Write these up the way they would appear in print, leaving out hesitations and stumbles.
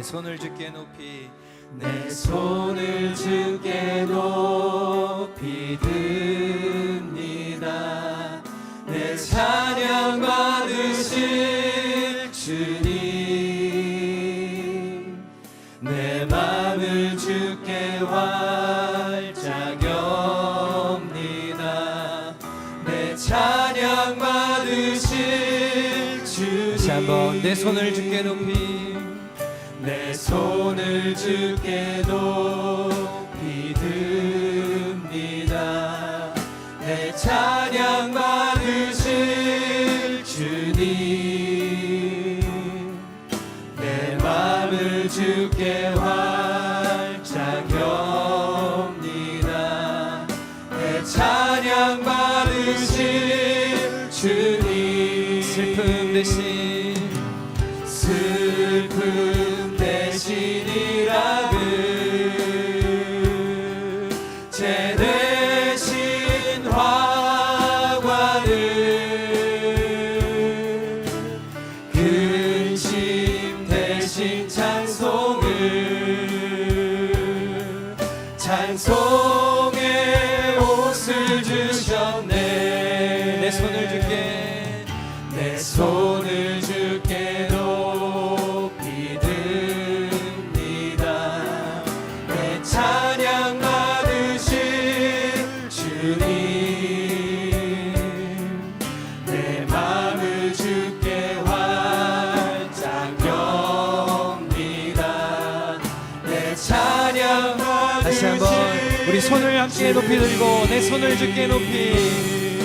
손을 주께 높이 내 손을 주께 높이 듭니다. 내 찬양 받으실 주님, 내 맘을 주께 활짝 엽니다. 내 찬양 받으실 주님. 다시 한번 내 손을 주께 높이 내 손을 주께 높이 듭니다. 내 찬양 받으실 주님, 내 맘을 주께 활짝 엽니다. 내 찬양 받으실 주님, 슬픔 대신 슬픔 대신이라그 제 대신 화관을 근심 대신 찬송의 옷을 주셨네. 내 손을 주께 내 손을 주께 높이 듭니다. 내 찬양 받으실 주님, 내 맘을 주께 활짝 엽니다. 내 찬양 다시 한번 우리 손을 함께 높이 들고 내 손을 주께 높이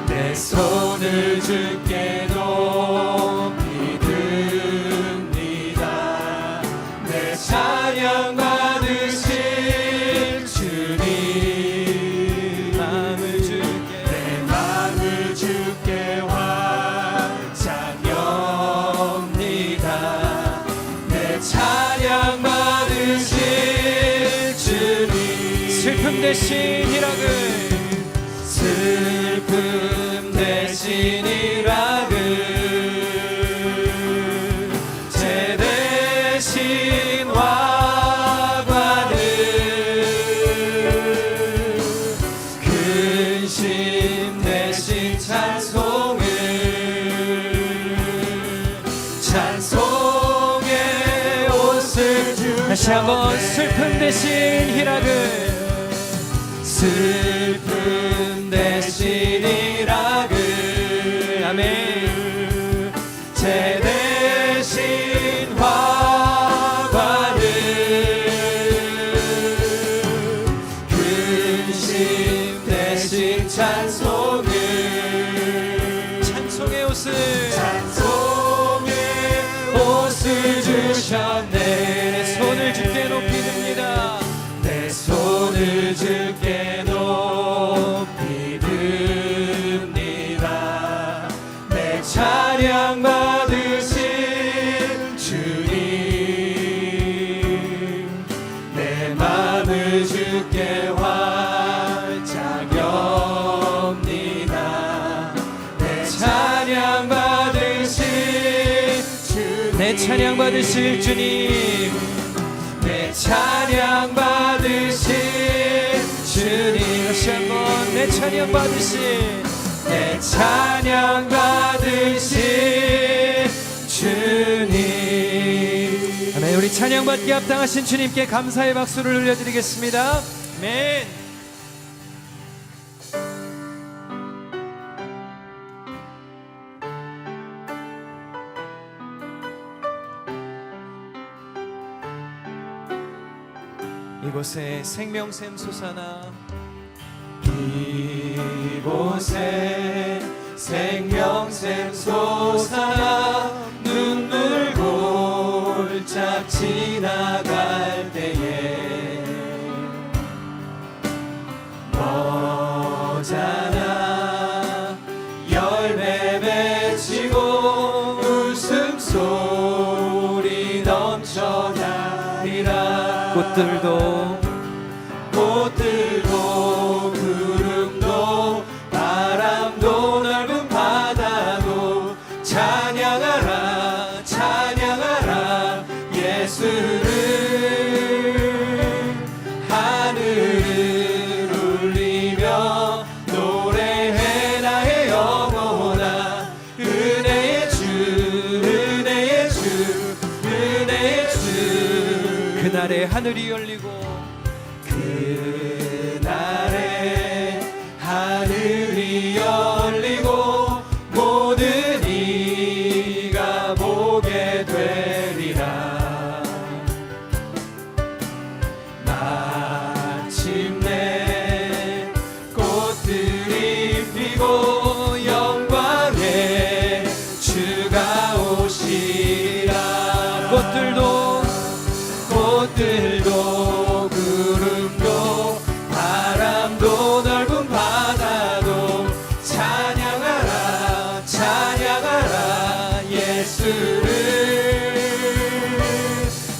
내 손을 주께 높이 듭니다. 내 찬양 받으실 주님, 마음을 주께 내 맘을 주께 활짝 엽니다. 내 찬양 받으실 주님, 슬픔 대신 희락을 슬픔 대신 희락을 제 대신 화관을 근심 대신 찬송의 옷을 주셨네. 다시 한번 슬픔 대신 희락을 슬픔 대신 희락을 아멘 제 대신 화관을 근심 대신 찬송의 옷을 주셨네. 내 손을 주께 높이 듭니다. 내 손을 주께 높이 듭니다. 내 찬양 받으실 주님, 내 맘을 주께 활짝 엽니다. 내 찬양 받으실 주님, 내 찬양 받으실 주님, 내 찬양 받으실 주님. 다시 한번 내 찬양 받으실 내 찬양 받으실 주님. 아멘. 우리 찬양 받기에 합당하신 주님께 감사의 박수를 올려드리겠습니다. 아멘. 이곳에 생명샘 솟아나 이곳에 생명샘 솟아나 눈물 골짝 지나갈 때에 머잖아 열매 맺히고 웃음소리 넘쳐나리라. 꽃들도 구름도 바람도 넓은 바다도 찬양하라 찬양하라 예수 하늘이 열리고 그날에 하늘이 열리고 모든 이가 보게 되리라. 마침내 꽃들이 피고 영광의 주가 오시라. 꽃들도 구름도 바람도 넓은 바다도 찬양하라 찬양하라 예수를.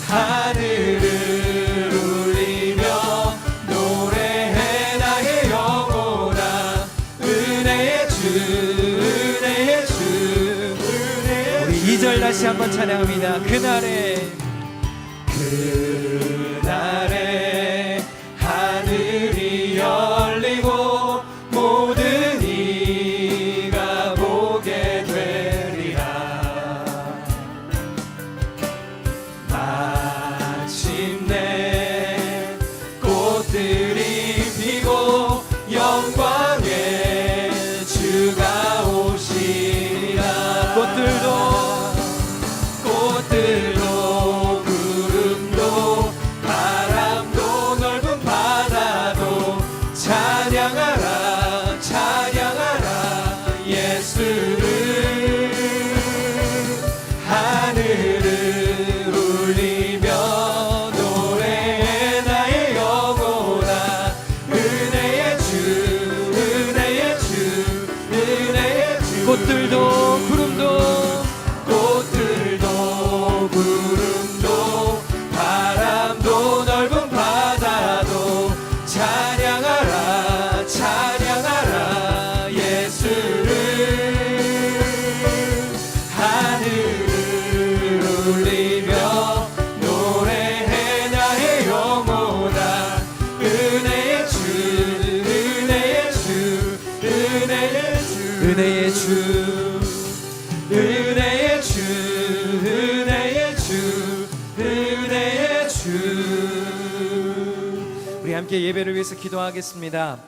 하늘을 울리며 노래해 나의 영혼아. 은혜의 주 은혜의 주 은혜의 우리 2절 다시 한번 찬양합니다. 그날에 하늘이 열리고 모든 이가 보게 되리라. 마침내 꽃들이 피고 영광의 주가 오시리라. 꽃들도 구름도 바람도 넓은 바다도 찬양하라 찬양하라 예수를. 하늘을 울리며 노래해 나의 영혼아. 은혜의 주 은혜의 주 은혜의 주. 꽃들도 구름도 바람도 넓은 바다도 찬양하라 찬양하라 예수를. 하늘을 울리며 노래해 나의 영혼아. 은혜의 주 은혜의 주 은혜의 주 은혜의 주 은혜의 주 은혜의 주 은혜의 주. 우리 함께 예배를 위해서 기도하겠습니다.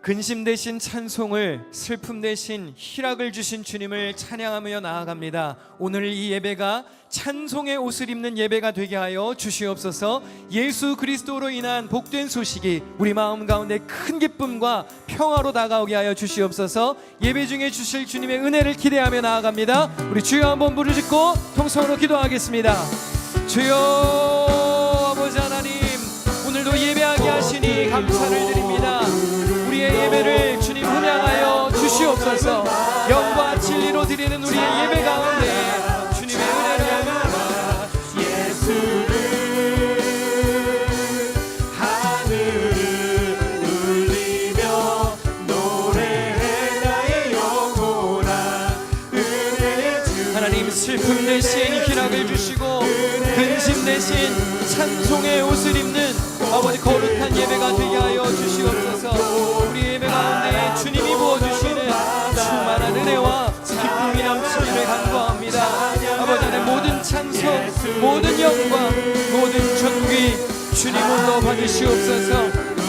근심 대신 찬송을, 슬픔 대신 희락을 주신 주님을 찬양하며 나아갑니다. 오늘 이 예배가 찬송의 옷을 입는 예배가 되게 하여 주시옵소서. 예수 그리스도로 인한 복된 소식이 우리 마음 가운데 큰 기쁨과 평화로 다가오게 하여 주시옵소서. 예배 중에 주실 주님의 은혜를 기대하며 나아갑니다. 우리 주여 한번 부르짖고 통성으로 기도하겠습니다. 주여 아버지 하나님, 오늘도 예배하게 하시니 감사를 드립니다. 우리의 예배를 주님 음양하여 주시옵소서. 영과 진리로 드리는 우리의 예배 가운데 주님의 은혜를 예수를. 하늘을 울리며 노래해 나의 영혼아. 은혜의 주. 하나님, 슬픔 대신 희락을 주시고 근심 대신 찬송의 옷을 입는 아버지 거룩한 예배가 되게 하여 주시옵소서. 우리 예배 가운데 주님이 부어주시는 충만한 은혜와 기쁨이 넘치기를 간구합니다. 아버지 하나님, 모든 찬송, 모든 영광, 모든 존귀 주님 홀로 받으시옵소서.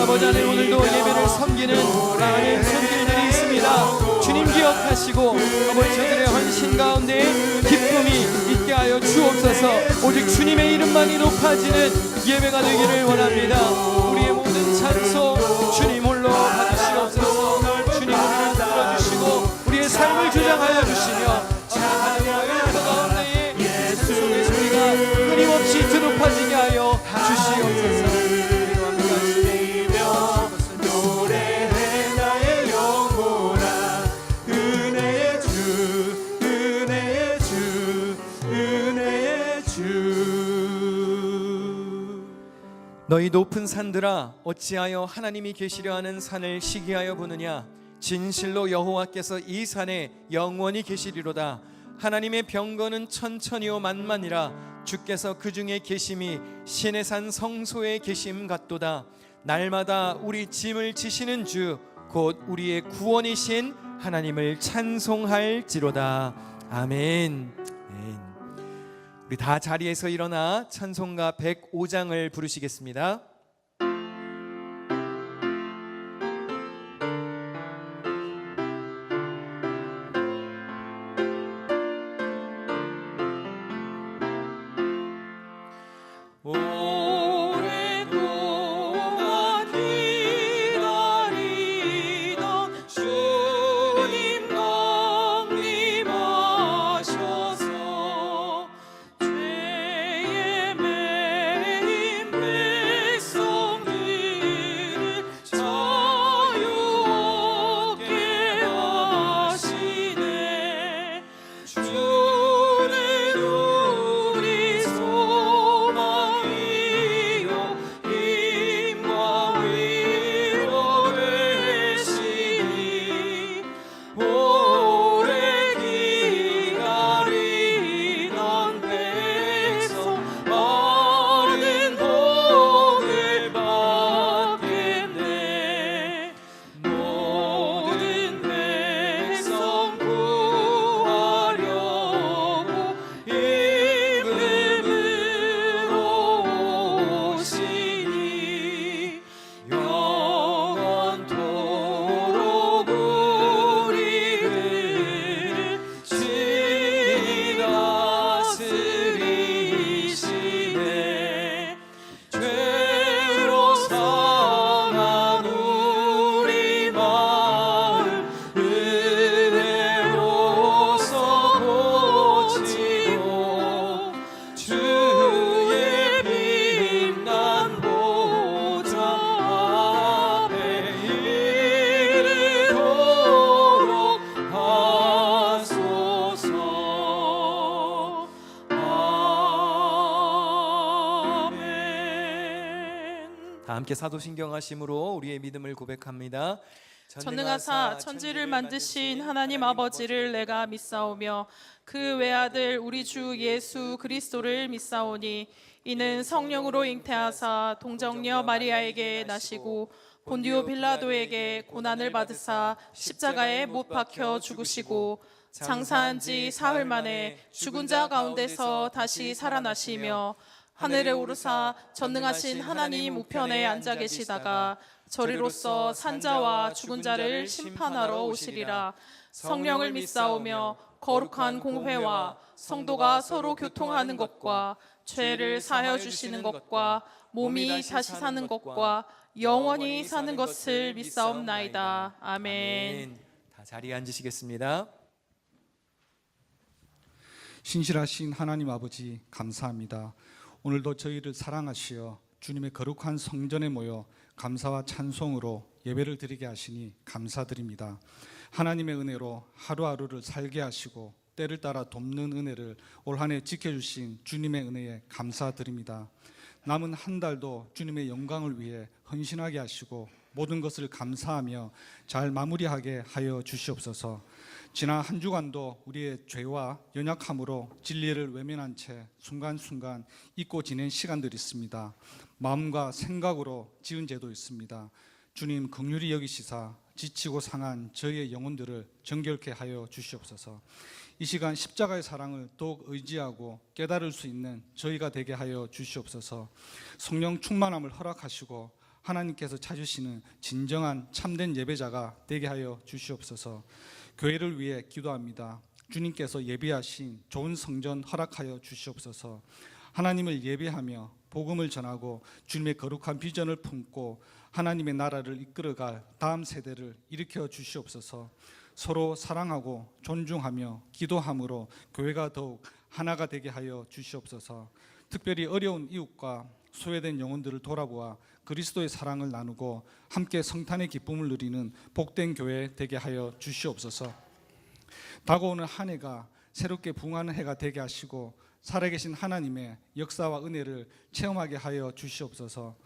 아버지 하나님, 오늘도 예배를 섬기는 많은 손길들이 있습니다. 주님 기억하시고 아버지 저들의 헌신 가운데 기쁨이 있게 하여 주옵소서. 오직 주님의 이름만이 높아지는 예배가 되기를 원합니다. 우리의 모든 찬송 주님 홀로 받으시옵소서. 주님 우리를 들어주시고 우리의 삶을 주장하여 주시며 찬양하는 예배 가운데에 찬송의 소리가 끊임없이 드높아지게 하여 주시옵소서. 노래해 나의 영혼아. 은혜의 주 은혜의 주 은혜의 주. 너희 높은 산들아, 어찌하여 하나님이 계시려 하는 산을 시기하여 보느냐. 진실로 여호와께서 이 산에 영원히 계시리로다. 하나님의 병거는 천천히요 만만이라. 주께서 그 중에 계심이 신의 산 성소에 계심 같도다. 날마다 우리 짐을 지시는 주 곧 우리의 구원이신 하나님을 찬송할지로다. 아멘. 우리 다 자리에서 일어나 찬송가 105장을 부르시겠습니다. 오랫동안 기다리던 주님 강림하셔서 죄에 매인 백성들을 자유 얻게 하시네. 주는 우리 소망이요 힘과 위로 되시니 오래 기다리던 백성 많은 복을 받겠네. 모든 백성 구하려고 임금으로 오시니 영원토록 우리를 주님이 다스리시네. 죄로 상한 우리 마음 은혜로서 고치고 주의 빛난 보좌 앞에 이르도록 하소서. 아멘. 다 함께 사도신경하심으로 우리의 믿음을 고백합니다. 전능하사 천지를 만드신 하나님 아버지를 내가 믿사오며 그 외아들 우리 주 예수 그리스도를 믿사오니 이는 성령으로 잉태하사 동정녀 마리아에게 나시고 본디오 빌라도에게 고난을 받으사 십자가에 못 박혀 죽으시고 장사한 지 사흘 만에 죽은 자 가운데서 다시 살아나시며 하늘에 오르사 전능하신 하나님 우편에 앉아 계시다가 저리로서 산자와 죽은 자를 심판하러 오시리라. 성령을 믿사오며 거룩한 공회와 성도가 서로 교통하는 것과 죄를 사하여 주시는 것과 몸이 다시 사는 것과 영원히 사는 것을 믿사옵나이다. 아멘. 다 자리에 앉으시겠습니다. 신실하신 하나님 아버지 감사합니다. 오늘도 저희를 사랑하시어 주님의 거룩한 성전에 모여 감사와 찬송으로 예배를 드리게 하시니 감사드립니다. 하나님의 은혜로 하루하루를 살게 하시고 때를 따라 돕는 은혜를 올 한 해 지켜주신 주님의 은혜에 감사드립니다. 남은 한 달도 주님의 영광을 위해 헌신하게 하시고 모든 것을 감사하며 잘 마무리하게 하여 주시옵소서. 지난 한 주간도 우리의 죄와 연약함으로 진리를 외면한 채 순간순간 잊고 지낸 시간들이 있습니다. 마음과 생각으로 지은 죄도 있습니다. 주님 긍휼히 여기시사 지치고 상한 저희의 영혼들을 정결케 하여 주시옵소서. 이 시간 십자가의 사랑을 더욱 의지하고 깨달을 수 있는 저희가 되게 하여 주시옵소서. 성령 충만함을 허락하시고 하나님께서 찾으시는 진정한 참된 예배자가 되게 하여 주시옵소서. 교회를 위해 기도합니다. 주님께서 예비하신 좋은 성전 허락하여 주시옵소서. 하나님을 예배하며 복음을 전하고 주님의 거룩한 비전을 품고 하나님의 나라를 이끌어갈 다음 세대를 일으켜 주시옵소서. 서로 사랑하고 존중하며 기도함으로 교회가 더욱 하나가 되게 하여 주시옵소서. 특별히 어려운 이웃과 소외된 영혼들을 돌아보아 그리스도의 사랑을 나누고 함께 성탄의 기쁨을 누리는 복된 교회 되게 하여 주시옵소서. 다가오는 한 해가 새롭게 부흥하는 해가 되게 하시고 살아계신 하나님의 역사와 은혜를 체험하게 하여 주시옵소서.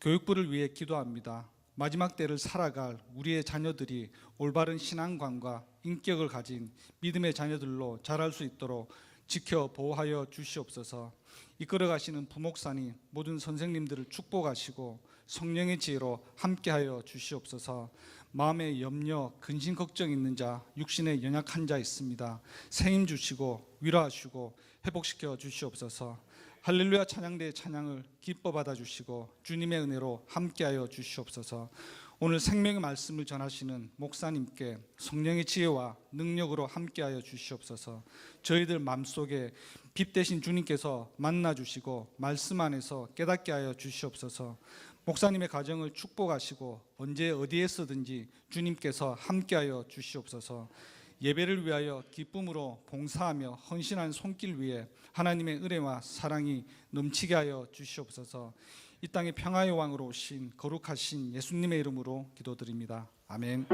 교육부를 위해 기도합니다. 마지막 때를 살아갈 우리의 자녀들이 올바른 신앙관과 인격을 가진 믿음의 자녀들로 자랄 수 있도록 지켜 보호하여 주시옵소서. 이끌어 가시는 부목사님 모든 선생님들을 축복하시고 성령의 지혜로 함께하여 주시옵소서. 마음에 염려, 근심 걱정 있는 자, 육신에 연약한 자 있습니다. 생임 주시고 위로하시고 회복시켜 주시옵소서. 할렐루야 찬양대의 찬양을 기뻐 받아주시고 주님의 은혜로 함께하여 주시옵소서. 오늘 생명의 말씀을 전하시는 목사님께 성령의 지혜와 능력으로 함께하여 주시옵소서. 저희들 마음속에 빛 되신 주님께서 만나주시고 말씀 안에서 깨닫게 하여 주시옵소서. 목사님의 가정을 축복하시고 언제 어디에서든지 주님께서 함께하여 주시옵소서. 예배를 위하여 기쁨으로 봉사하며 헌신한 손길 위에 하나님의 은혜와 사랑이 넘치게 하여 주시옵소서. 이 땅의 평화의 왕으로 오신 거룩하신 예수님의 이름으로 기도드립니다. 아멘.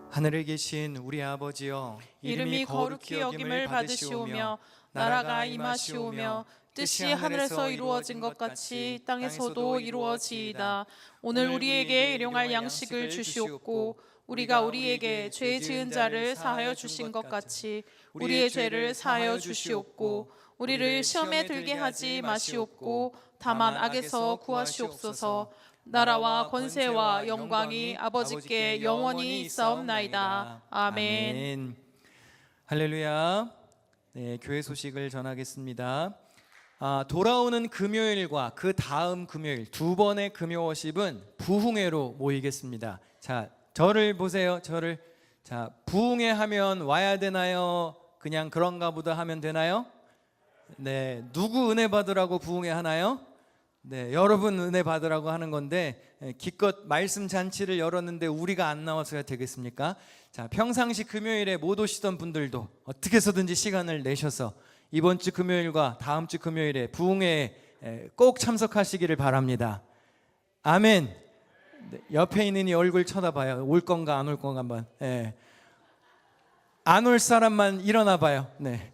하늘에 계신 우리 아버지여, 이름이 거룩히 여김을 받으시오며 나라가 임하시오며 뜻이 하늘에서 이루어진 것 같이 땅에서도 이루어지이다. 오늘 우리에게 일용할 양식을 주시옵고 우리가 우리에게 죄 지은 자를 사하여 주신 것 같이 우리의 죄를 사하여 주시옵고 우리를 시험에 들게 하지 마시옵고 다만 악에서 구하시옵소서. 나라와 권세와 영광이 아버지께 영원히 있사옵나이다. 아멘. 할렐루야. 네, 교회 소식을 전하겠습니다. 돌아오는 금요일과 그 다음 금요일 두 번의 금요 워십은 부흥회로 모이겠습니다. 자, 저를 보세요. 저를. 자, 부흥회 하면 와야 되나요? 그냥 그런가 보다 하면 되나요? 네, 누구 은혜 받으라고 부흥회 하나요? 네, 여러분 은혜 받으라고 하는 건데 기껏 말씀 잔치를 열었는데 우리가 안 나와서야 되겠습니까? 자, 평상시 금요일에 못 오시던 분들도 어떻게 해서든지 시간을 내셔서 이번 주 금요일과 다음 주 금요일에 부흥회에 꼭 참석하시기를 바랍니다. 아멘. 네, 옆에 있는 이 얼굴 쳐다봐요. 올 건가 안 올 건가 한번. 네. 안 올 사람만 일어나 봐요. 네.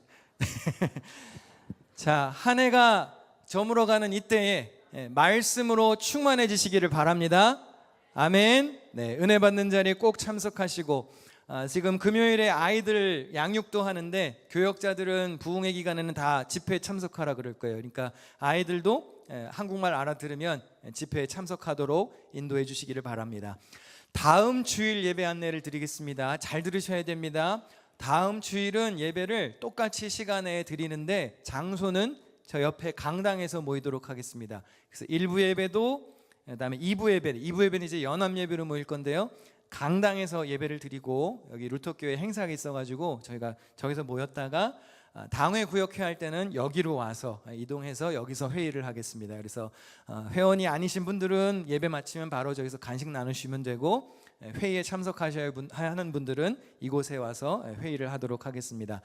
자, 한 해가 저물어가는 이때에 말씀으로 충만해지시기를 바랍니다. 아멘. 네, 은혜 받는 자리에 꼭 참석하시고 지금 금요일에 아이들 양육도 하는데 교역자들은 부흥회 기간에는 다 집회에 참석하라 그럴 거예요. 그러니까 아이들도 한국말 알아들으면 집회에 참석하도록 인도해 주시기를 바랍니다. 다음 주일 예배 안내를 드리겠습니다. 잘 들으셔야 됩니다. 다음 주일은 예배를 똑같이 시간에 드리는데 장소는 저 옆에 강당에서 모이도록 하겠습니다. 그래서 1부 예배도 그다음에 2부 예배는 이제 연합 예배로 모일 건데요. 강당에서 예배를 드리고 여기 루터교회 행사가 있어가지고 저희가 저기서 모였다가 당회 구역회 할 때는 여기로 와서 이동해서 여기서 회의를 하겠습니다. 그래서 회원이 아니신 분들은 예배 마치면 바로 저기서 간식 나누시면 되고 회의에 참석하셔야 하는 분들은 이곳에 와서 회의를 하도록 하겠습니다.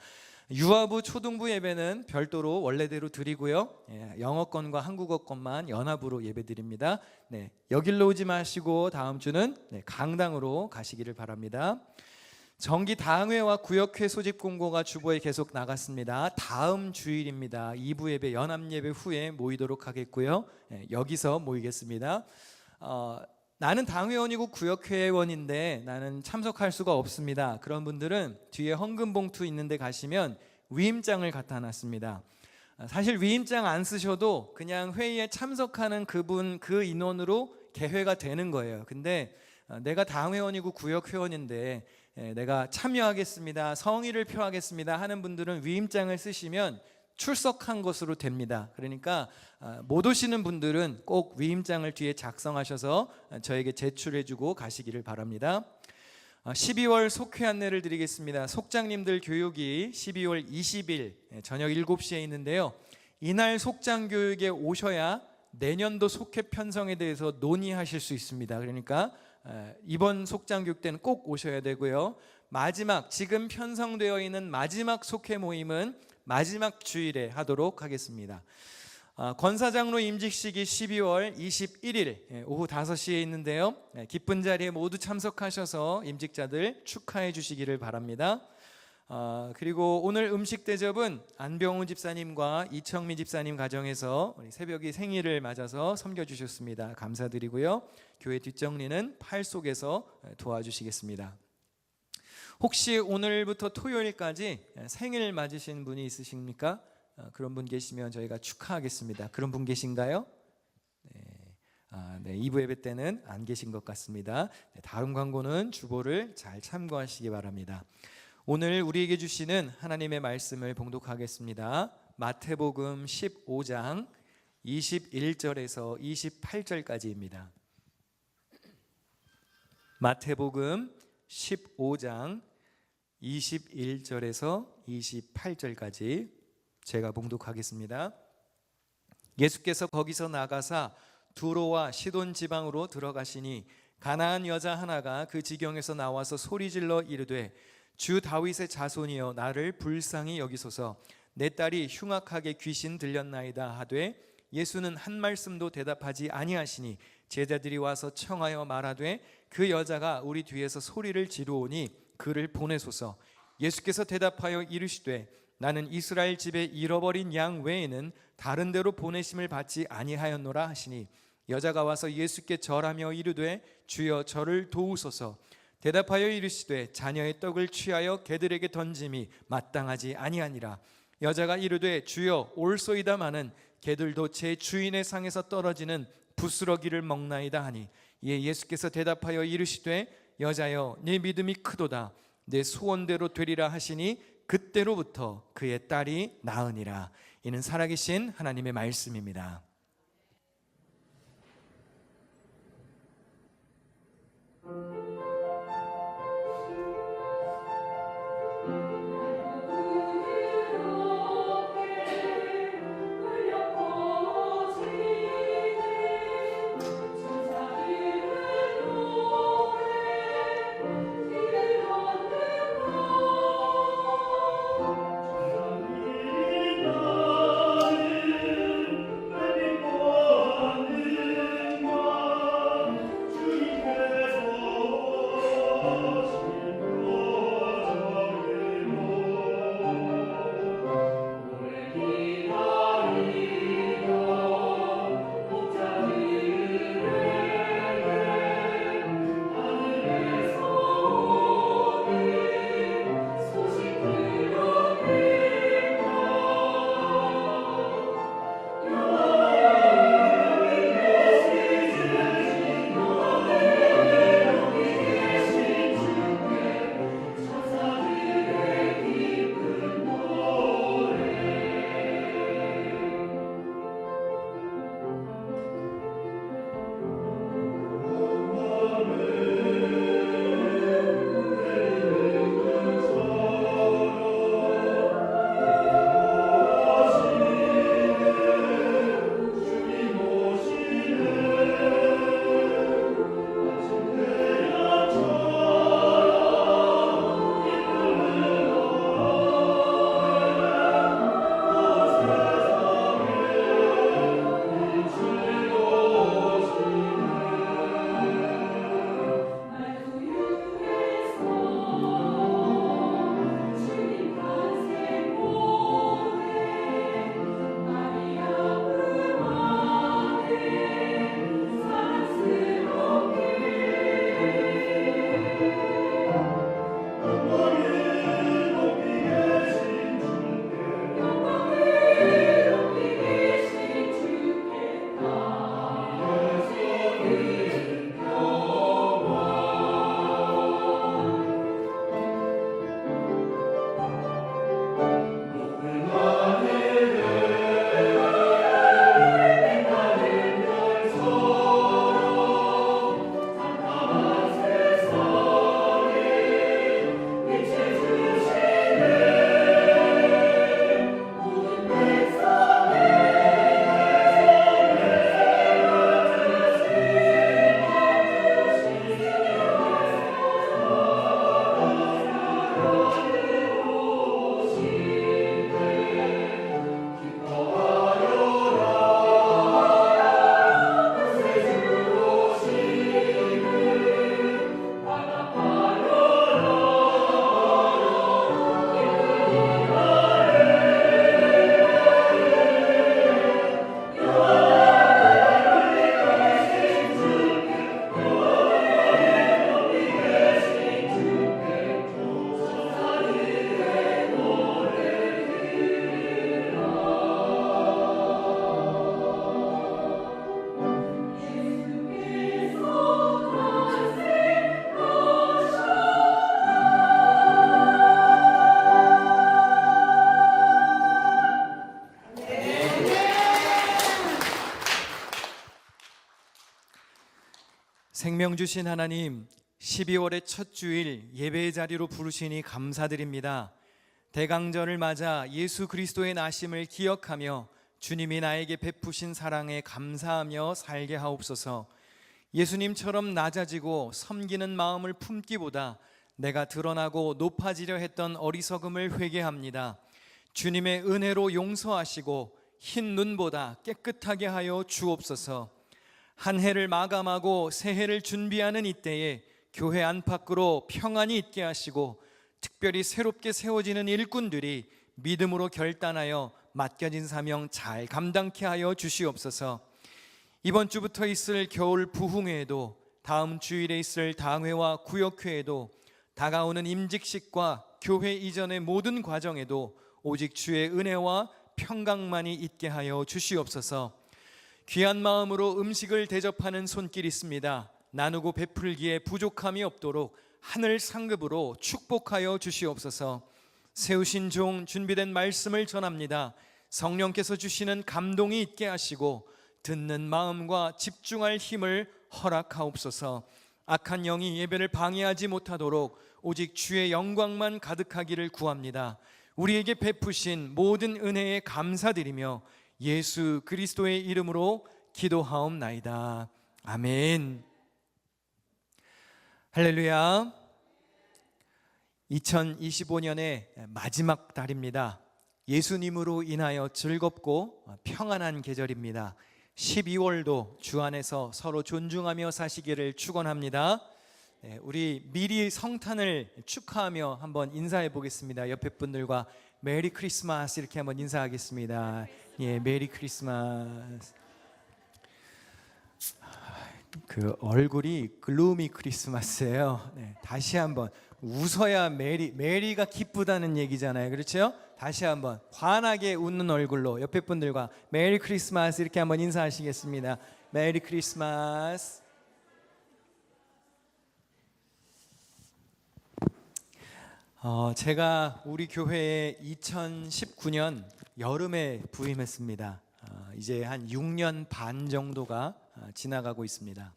유아부 초등부 예배는 별도로 원래대로 드리고요. 영어권과 한국어권만 연합으로 예배 드립니다. 네, 여길로 오지 마시고 다음 주는 강당으로 가시기를 바랍니다. 정기 당회와 구역회 소집 공고가 주보에 계속 나갔습니다. 다음 주일입니다. 2부 예배 연합 예배 후에 모이도록 하겠고요. 여기서 모이겠습니다. 나는 당회원이고 구역회원인데 나는 참석할 수가 없습니다. 그런 분들은 뒤에 헌금 봉투 있는데 가시면 위임장을 갖다 놨습니다. 사실 위임장 안 쓰셔도 그냥 회의에 참석하는 그분 그 인원으로 개회가 되는 거예요. 근데 내가 당회원이고 구역회원인데 내가 참여하겠습니다, 성의를 표하겠습니다 하는 분들은 위임장을 쓰시면 출석한 것으로 됩니다. 그러니까 못 오시는 분들은 꼭 위임장을 뒤에 작성하셔서 저에게 제출해주고 가시기를 바랍니다. 12월 속회 안내를 드리겠습니다. 속장님들 교육이 12월 20일 저녁 7시에 있는데요. 이날 속장 교육에 오셔야 내년도 속회 편성에 대해서 논의하실 수 있습니다. 그러니까 이번 속장 교육 때는 꼭 오셔야 되고요. 마지막 지금 편성되어 있는 마지막 속회 모임은 마지막 주일에 하도록 하겠습니다. 권사장로 임직식이 12월 21일 오후 5시에 있는데요. 기쁜 자리에 모두 참석하셔서 임직자들 축하해 주시기를 바랍니다. 그리고 오늘 음식 대접은 안병훈 집사님과 이청미 집사님 가정에서 새벽이 생일을 맞아서 섬겨주셨습니다. 감사드리고요. 교회 뒷정리는 팔 속에서 도와주시겠습니다. 혹시 오늘부터 토요일까지 생일 맞으신 분이 있으십니까? 그런 분 계시면 저희가 축하하겠습니다. 그런 분 계신가요? 네, 2부 예배 때는 안 계신 것 같습니다. 다음 광고는 주보를 잘 참고하시기 바랍니다. 오늘 우리에게 주시는 하나님의 말씀을 봉독하겠습니다. 마태복음 15장 21절에서 28절까지입니다. 마태복음 15장 21절에서 28절까지 제가 봉독하겠습니다. 예수께서 거기서 나가사 두로와 시돈 지방으로 들어가시니 가나안 여자 하나가 그 지경에서 나와서 소리질러 이르되 주 다윗의 자손이여 나를 불쌍히 여기소서 내 딸이 흉악하게 귀신 들렸나이다 하되 예수는 한 말씀도 대답하지 아니하시니 제자들이 와서 청하여 말하되 그 여자가 우리 뒤에서 소리를 지르오니 그를 보내소서. 예수께서 대답하여 이르시되 나는 이스라엘 집에 잃어버린 양 외에는 다른 데로 보내심을 받지 아니하였노라 하시니 여자가 와서 예수께 절하며 이르되 주여 저를 도우소서. 대답하여 이르시되 자녀의 떡을 취하여 개들에게 던짐이 마땅하지 아니하니라. 여자가 이르되 주여 올소이다마는 개들도 제 주인의 상에서 떨어지는 부스러기를 먹나이다 하니 이에 예수께서 대답하여 이르시되 여자여 네 믿음이 크도다 내 소원대로 되리라 하시니 그때로부터 그의 딸이 나으니라. 이는 살아계신 하나님의 말씀입니다. 생명 주신 하나님, 12월의 첫 주일 예배의 자리로 부르시니 감사드립니다. 대강절을 맞아 예수 그리스도의 나심을 기억하며 주님이 나에게 베푸신 사랑에 감사하며 살게 하옵소서. 예수님처럼 낮아지고 섬기는 마음을 품기보다 내가 드러나고 높아지려 했던 어리석음을 회개합니다. 주님의 은혜로 용서하시고 흰 눈보다 깨끗하게 하여 주옵소서. 한 해를 마감하고 새 해를 준비하는 이때에 교회 안팎으로 평안이 있게 하시고 특별히 새롭게 세워지는 일꾼들이 믿음으로 결단하여 맡겨진 사명 잘 감당케 하여 주시옵소서. 이번 주부터 있을 겨울 부흥회에도 다음 주일에 있을 당회와 구역회에도 다가오는 임직식과 교회 이전의 모든 과정에도 오직 주의 은혜와 평강만이 있게 하여 주시옵소서. 귀한 마음으로 음식을 대접하는 손길이 있습니다. 나누고 베풀기에 부족함이 없도록 하늘 상급으로 축복하여 주시옵소서. 세우신 종 준비된 말씀을 전합니다. 성령께서 주시는 감동이 있게 하시고 듣는 마음과 집중할 힘을 허락하옵소서. 악한 영이 예배를 방해하지 못하도록 오직 주의 영광만 가득하기를 구합니다. 우리에게 베푸신 모든 은혜에 감사드리며 예수 그리스도의 이름으로 기도하옵나이다. 아멘. 할렐루야. 2025년의 마지막 달입니다. 예수님으로 인하여 즐겁고 평안한 계절입니다. 12월도 주 안에서 서로 존중하며 사시기를 축원합니다. 우리 미리 성탄을 축하하며 한번 인사해 보겠습니다. 옆에 분들과 메리 크리스마스 이렇게 한번 인사하겠습니다. 예, 메리 크리스마스. 그 얼굴이 글루미 크리스마스예요. 네, 다시 한번 웃어야 메리가 기쁘다는 얘기잖아요. 그렇죠? 다시 한번 환하게 웃는 얼굴로 옆에 분들과 메리 크리스마스 이렇게 한번 인사하시겠습니다. 메리 크리스마스. 제가 우리 교회에 2019년 여름에 부임했습니다. 이제 한 6년 반 정도가 지나가고 있습니다.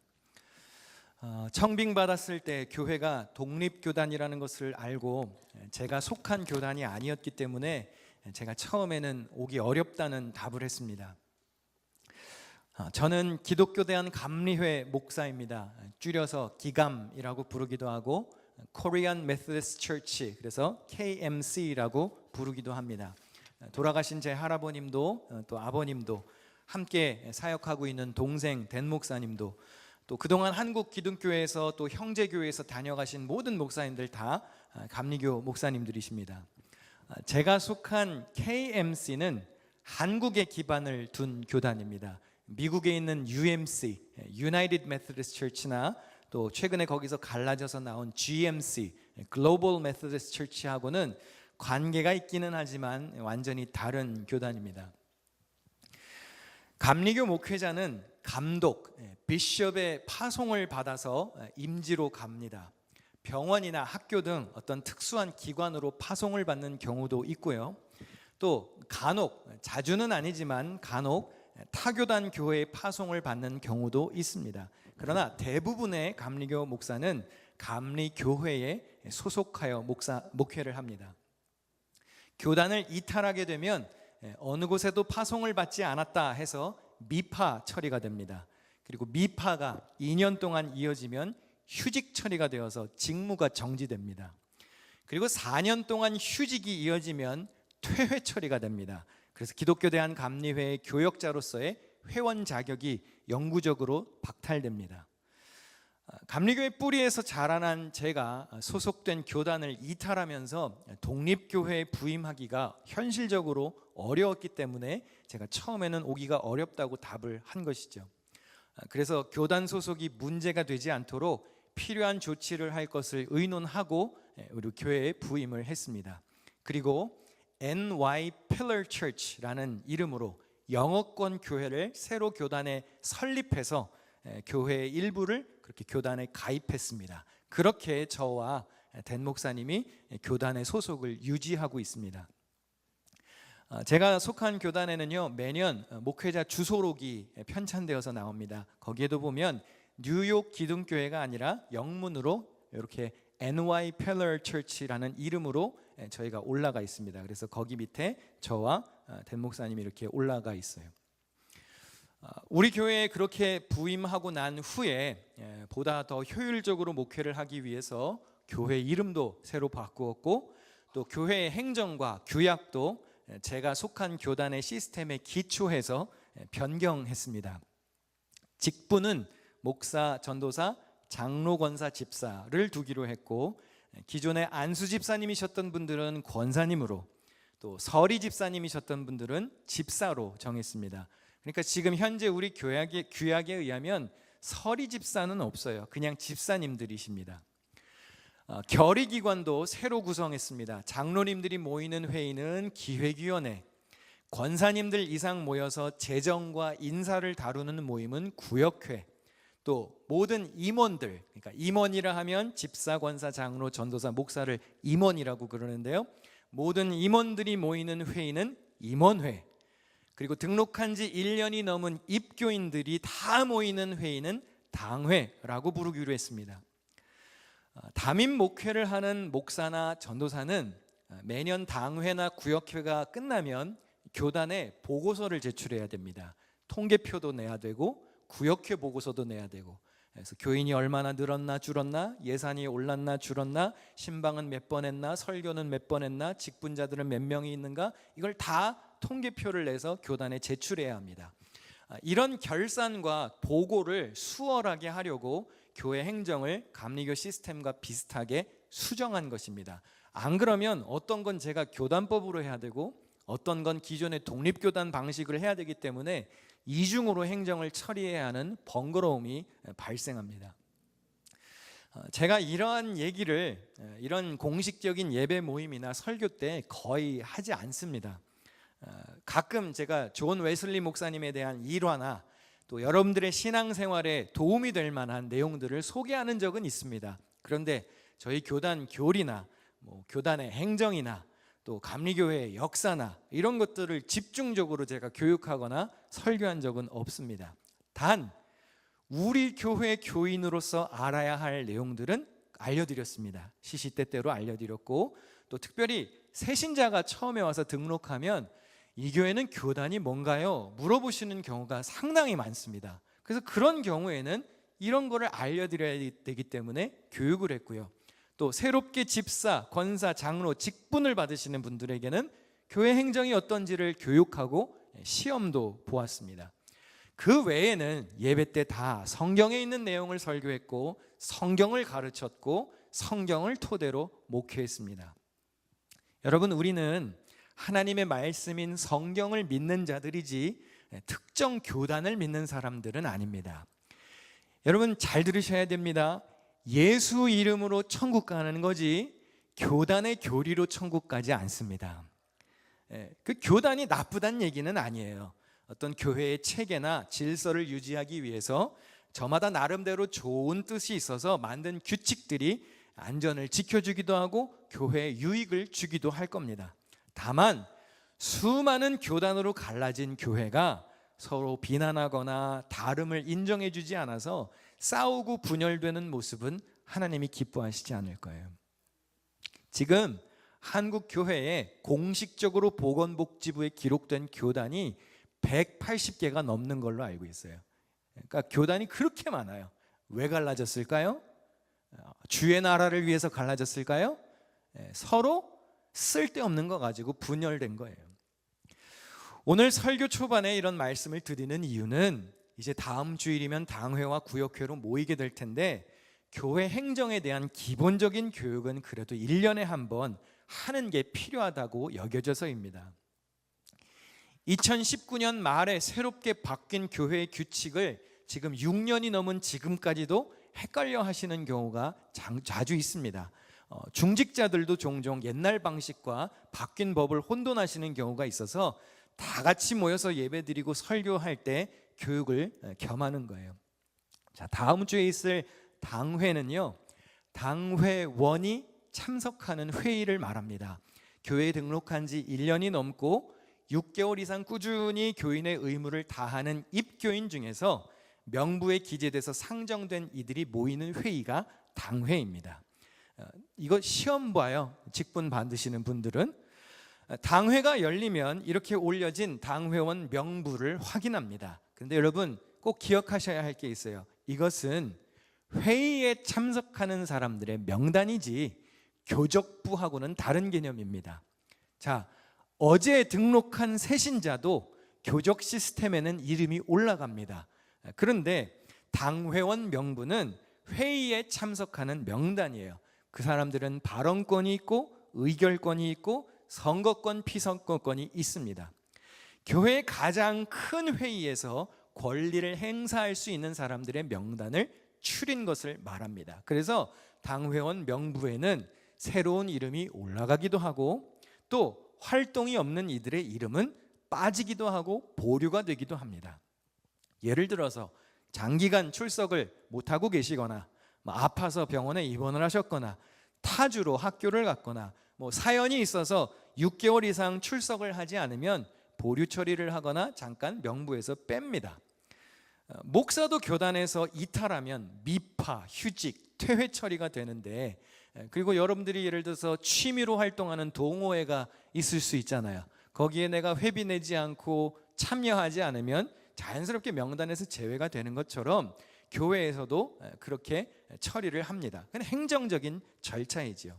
청빙받았을 때 교회가 독립교단이라는 것을 알고 제가 속한 교단이 아니었기 때문에 제가 처음에는 오기 어렵다는 답을 했습니다. 저는 기독교대한 감리회 목사입니다. 줄여서 기감이라고 부르기도 하고 Korean Methodist Church, 그래서 KMC라고 부르기도 합니다. 돌아가신 제 할아버님도 또 아버님도 함께 사역하고 있는 동생 댄 목사님도 또 그동안 한국 기독교회에서 또 형제교회에서 다녀가신 모든 목사님들 다 감리교 목사님들이십니다. 제가 속한 KMC는 한국에 기반을 둔 교단입니다. 미국에 있는 UMC, United Methodist Church나 또 최근에 거기서 갈라져서 나온 GMC, Global Methodist Church하고는 관계가 있기는 하지만 완전히 다른 교단입니다. 감리교 목회자는 감독, 비숍의 파송을 받아서 임지로 갑니다. 병원이나 학교 등 어떤 특수한 기관으로 파송을 받는 경우도 있고요. 또 간혹, 자주는 아니지만 간혹 타교단 교회에 파송을 받는 경우도 있습니다. 그러나 대부분의 감리교 목사는 감리교회에 소속하여 목회를 합니다. 교단을 이탈하게 되면 어느 곳에도 파송을 받지 않았다 해서 미파 처리가 됩니다. 그리고 미파가 2년 동안 이어지면 휴직 처리가 되어서 직무가 정지됩니다. 그리고 4년 동안 휴직이 이어지면 퇴회 처리가 됩니다. 그래서 기독교 대한감리회의 교역자로서의 회원 자격이 영구적으로 박탈됩니다. 감리교회 뿌리에서 자라난 제가 소속된 교단을 이탈하면서 독립교회에 부임하기가 현실적으로 어려웠기 때문에 제가 처음에는 오기가 어렵다고 답을 한 것이죠. 그래서 교단 소속이 문제가 되지 않도록 필요한 조치를 할 것을 의논하고 우리 교회에 부임을 했습니다. 그리고 NY Pillar Church라는 이름으로 영어권 교회를 새로 교단에 설립해서 교회의 일부를 그렇게 교단에 가입했습니다. 그렇게 저와 댄 목사님이 교단의 소속을 유지하고 있습니다. 제가 속한 교단에는요, 매년 목회자 주소록이 편찬되어서 나옵니다. 거기에도 보면 뉴욕 기둥교회가 아니라 영문으로 이렇게 NY Pillar Church라는 이름으로 저희가 올라가 있습니다. 그래서 거기 밑에 저와 댄 목사님이 이렇게 올라가 있어요. 우리 교회에 그렇게 부임하고 난 후에 보다 더 효율적으로 목회를 하기 위해서 교회 이름도 새로 바꾸었고, 또 교회의 행정과 규약도 제가 속한 교단의 시스템에 기초해서 변경했습니다. 직분은 목사, 전도사, 장로, 권사, 집사를 두기로 했고, 기존에 안수 집사님이셨던 분들은 권사님으로, 또 서리 집사님이셨던 분들은 집사로 정했습니다. 그러니까 지금 현재 우리 규약에 의하면 서리 집사는 없어요. 그냥 집사님들이십니다. 결의기관도 새로 구성했습니다. 장로님들이 모이는 회의는 기획위원회, 권사님들 이상 모여서 재정과 인사를 다루는 모임은 구역회, 또 모든 임원들, 그러니까 임원이라 하면 집사, 권사, 장로, 전도사, 목사를 임원이라고 그러는데요, 모든 임원들이 모이는 회의는 임원회, 그리고 등록한 지 1년이 넘은 입교인들이 다 모이는 회의는 당회라고 부르기로 했습니다. 담임 목회를 하는 목사나 전도사는 매년 당회나 구역회가 끝나면 교단에 보고서를 제출해야 됩니다. 통계표도 내야 되고 구역회 보고서도 내야 되고, 그래서 교인이 얼마나 늘었나 줄었나, 예산이 올랐나 줄었나, 신방은 몇 번 했나, 설교는 몇 번 했나, 직분자들은 몇 명이 있는가, 이걸 다 통계표를 내서 교단에 제출해야 합니다. 이런 결산과 보고를 수월하게 하려고 교회 행정을 감리교 시스템과 비슷하게 수정한 것입니다. 안 그러면 어떤 건 제가 교단법으로 해야 되고 어떤 건 기존의 독립교단 방식을 해야 되기 때문에 이중으로 행정을 처리해야 하는 번거로움이 발생합니다. 제가 이러한 얘기를 이런 공식적인 예배 모임이나 설교 때 거의 하지 않습니다. 가끔 제가 존 웨슬리 목사님에 대한 일화나 또 여러분들의 신앙생활에 도움이 될 만한 내용들을 소개하는 적은 있습니다. 그런데 저희 교단 교리나 교단의 행정이나 또 감리교회의 역사나 이런 것들을 집중적으로 제가 교육하거나 설교한 적은 없습니다. 단 우리 교회 교인으로서 알아야 할 내용들은 알려드렸습니다. 시시때때로 알려드렸고, 또 특별히 새신자가 처음에 와서 등록하면 이 교회는 교단이 뭔가요? 물어보시는 경우가 상당히 많습니다. 그래서 그런 경우에는 이런 거를 알려드려야 되기 때문에 교육을 했고요. 또 새롭게 집사, 권사, 장로, 직분을 받으시는 분들에게는 교회 행정이 어떤지를 교육하고 시험도 보았습니다. 그 외에는 예배 때 다 성경에 있는 내용을 설교했고 성경을 가르쳤고 성경을 토대로 목회했습니다. 여러분, 우리는 하나님의 말씀인 성경을 믿는 자들이지 특정 교단을 믿는 사람들은 아닙니다. 여러분 잘 들으셔야 됩니다. 예수 이름으로 천국 가는 거지 교단의 교리로 천국 가지 않습니다. 그 교단이 나쁘다는 얘기는 아니에요. 어떤 교회의 체계나 질서를 유지하기 위해서 저마다 나름대로 좋은 뜻이 있어서 만든 규칙들이 안전을 지켜주기도 하고 교회에 유익을 주기도 할 겁니다. 다만 수많은 교단으로 갈라진 교회가 서로 비난하거나 다름을 인정해주지 않아서 싸우고 분열되는 모습은 하나님이 기뻐하시지 않을 거예요. 지금 한국 교회에 공식적으로 보건복지부에 기록된 교단이 180개가 넘는 걸로 알고 있어요. 그러니까 교단이 그렇게 많아요. 왜 갈라졌을까요? 주의 나라를 위해서 갈라졌을까요? 서로 쓸데없는 거 가지고 분열된 거예요. 오늘 설교 초반에 이런 말씀을 드리는 이유는 이제 다음 주일이면 당회와 구역회로 모이게 될 텐데 교회 행정에 대한 기본적인 교육은 그래도 1년에 한 번 하는 게 필요하다고 여겨져서입니다. 2019년 말에 새롭게 바뀐 교회의 규칙을 지금 6년이 넘은 지금까지도 헷갈려 하시는 경우가 자주 있습니다. 중직자들도 종종 옛날 방식과 바뀐 법을 혼돈하시는 경우가 있어서 다 같이 모여서 예배드리고 설교할 때 교육을 겸하는 거예요. 자, 다음 주에 있을 당회는요, 당회원이 참석하는 회의를 말합니다. 교회에 등록한 지 1년이 넘고 6개월 이상 꾸준히 교인의 의무를 다하는 입교인 중에서 명부에 기재돼서 상정된 이들이 모이는 회의가 당회입니다. 이거 시험 봐요. 직분 받으시는 분들은. 당회가 열리면 이렇게 올려진 당회원 명부를 확인합니다. 그런데 여러분 꼭 기억하셔야 할 게 있어요. 이것은 회의에 참석하는 사람들의 명단이지 교적부하고는 다른 개념입니다. 자, 어제 등록한 새신자도 교적 시스템에는 이름이 올라갑니다. 그런데 당회원 명부는 회의에 참석하는 명단이에요. 그 사람들은 발언권이 있고 의결권이 있고 선거권, 피선거권이 있습니다. 교회의 가장 큰 회의에서 권리를 행사할 수 있는 사람들의 명단을 추린 것을 말합니다. 그래서 당회원 명부에는 새로운 이름이 올라가기도 하고 또 활동이 없는 이들의 이름은 빠지기도 하고 보류가 되기도 합니다. 예를 들어서 장기간 출석을 못하고 계시거나 아파서 병원에 입원을 하셨거나 타주로 학교를 갔거나 사연이 있어서 6개월 이상 출석을 하지 않으면 보류 처리를 하거나 잠깐 명부에서 뺍니다. 목사도 교단에서 이탈하면 미파, 휴직, 퇴회 처리가 되는데, 그리고 여러분들이 예를 들어서 취미로 활동하는 동호회가 있을 수 있잖아요. 거기에 내가 회비 내지 않고 참여하지 않으면 자연스럽게 명단에서 제외가 되는 것처럼 교회에서도 그렇게 처리를 합니다. 그건 행정적인 절차이지요.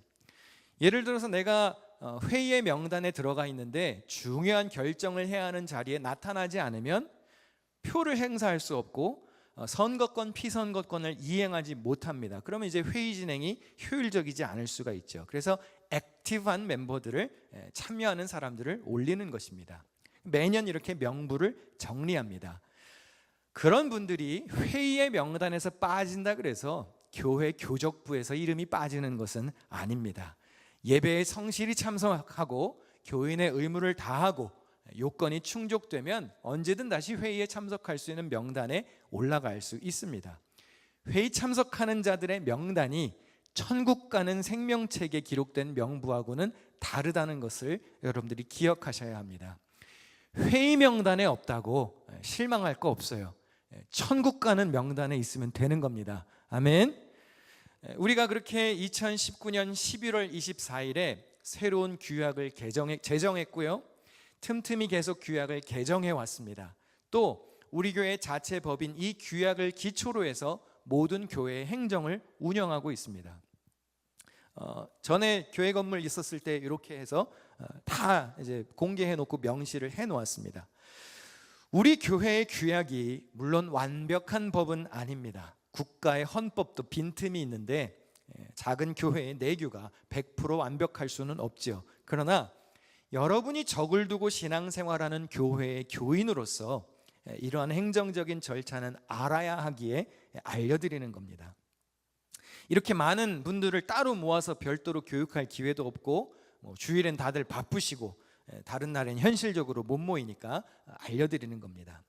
예를 들어서 내가 회의의 명단에 들어가 있는데 중요한 결정을 해야 하는 자리에 나타나지 않으면 표를 행사할 수 없고 선거권, 피선거권을 이행하지 못합니다. 그러면 이제 회의 진행이 효율적이지 않을 수가 있죠. 그래서 액티브한 멤버들을, 참여하는 사람들을 올리는 것입니다. 매년 이렇게 명부를 정리합니다. 그런 분들이 회의의 명단에서 빠진다 그래서 교회 교적부에서 이름이 빠지는 것은 아닙니다. 예배에 성실히 참석하고 교인의 의무를 다하고 요건이 충족되면 언제든 다시 회의에 참석할 수 있는 명단에 올라갈 수 있습니다. 회의 참석하는 자들의 명단이 천국 가는 생명책에 기록된 명부하고는 다르다는 것을 여러분들이 기억하셔야 합니다. 회의 명단에 없다고 실망할 거 없어요. 천국 가는 명단에 있으면 되는 겁니다. 아멘. 우리가 그렇게 2019년 11월 24일에 새로운 규약을 제정했고요. 틈틈이 계속 규약을 개정해 왔습니다. 또 우리 교회 자체 법인 이 규약을 기초로 해서 모든 교회의 행정을 운영하고 있습니다. 전에 교회 건물 있었을 때 이렇게 해서 다 이제 공개해 놓고 명시를 해 놓았습니다. 우리 교회의 규약이 물론 완벽한 법은 아닙니다. 국가의 헌법도 빈틈이 있는데 작은 교회의 내규가 100% 완벽할 수는 없죠. 그러나 여러분이 적을 두고 신앙생활하는 교회의 교인으로서 이러한 행정적인 절차는 알아야 하기에 알려드리는 겁니다. 이렇게 많은 분들을 따로 모아서 별도로 교육할 기회도 없고 주일엔 다들 바쁘시고 다른 날엔 현실적으로 못 모이니까 알려드리는 겁니다.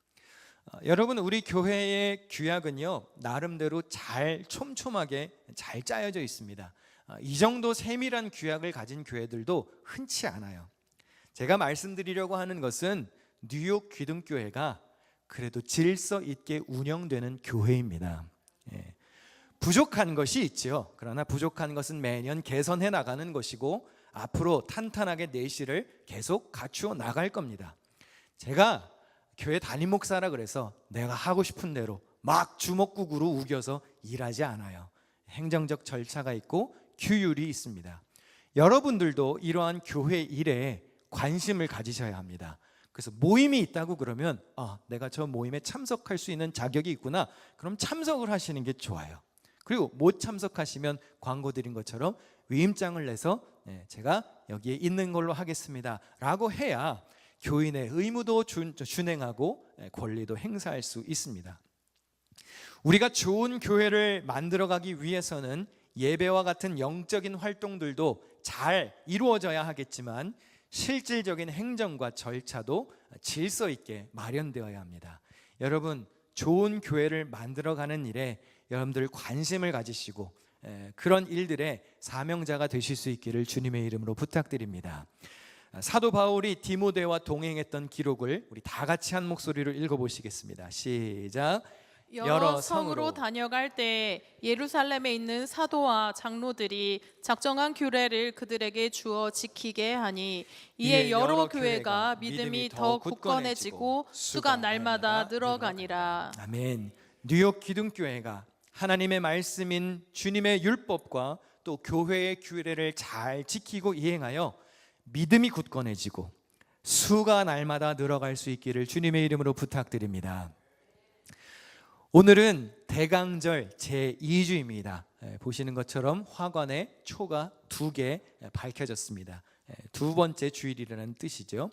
여러분, 우리 교회의 규약은요 나름대로 잘 촘촘하게 잘 짜여져 있습니다. 이 정도 세밀한 규약을 가진 교회들도 흔치 않아요. 제가 말씀드리려고 하는 것은 뉴욕 기둥교회가 그래도 질서 있게 운영되는 교회입니다. 부족한 것이 있죠. 그러나 부족한 것은 매년 개선해 나가는 것이고 앞으로 탄탄하게 내실을 계속 갖추어 나갈 겁니다. 제가 교회 담임 목사라 그래서 내가 하고 싶은 대로 막 주먹구구로 우겨서 일하지 않아요. 행정적 절차가 있고 규율이 있습니다. 여러분들도 이러한 교회 일에 관심을 가지셔야 합니다. 그래서 모임이 있다고 그러면 내가 저 모임에 참석할 수 있는 자격이 있구나. 그럼 참석을 하시는 게 좋아요. 그리고 못 참석하시면 광고 드린 것처럼 위임장을 내서 제가 여기에 있는 걸로 하겠습니다 라고 해야 교인의 의무도 준행하고 권리도 행사할 수 있습니다. 우리가 좋은 교회를 만들어가기 위해서는 예배와 같은 영적인 활동들도 잘 이루어져야 하겠지만 실질적인 행정과 절차도 질서 있게 마련되어야 합니다. 여러분, 좋은 교회를 만들어가는 일에 여러분들 관심을 가지시고 그런 일들의 사명자가 되실 수 있기를 주님의 이름으로 부탁드립니다. 사도 바울이 디모데와 동행했던 기록을 우리 다 같이 한 목소리로 읽어보시겠습니다. 시작. 여러 성으로 다녀갈 때 예루살렘에 있는 사도와 장로들이 작정한 규례를 그들에게 주어 지키게 하니 이에 여러 교회가 믿음이 더 굳건해지고 수가 날마다 늘어가니라. 아멘. 뉴욕 기둥교회가 하나님의 말씀인 주님의 율법과 또 교회의 규례를 잘 지키고 이행하여 믿음이 굳건해지고 수가 날마다 늘어갈 수 있기를 주님의 이름으로 부탁드립니다. 오늘은 대강절 제2주입니다. 보시는 것처럼 화관에 초가 2개 밝혀졌습니다. 두 번째 주일이라는 뜻이죠.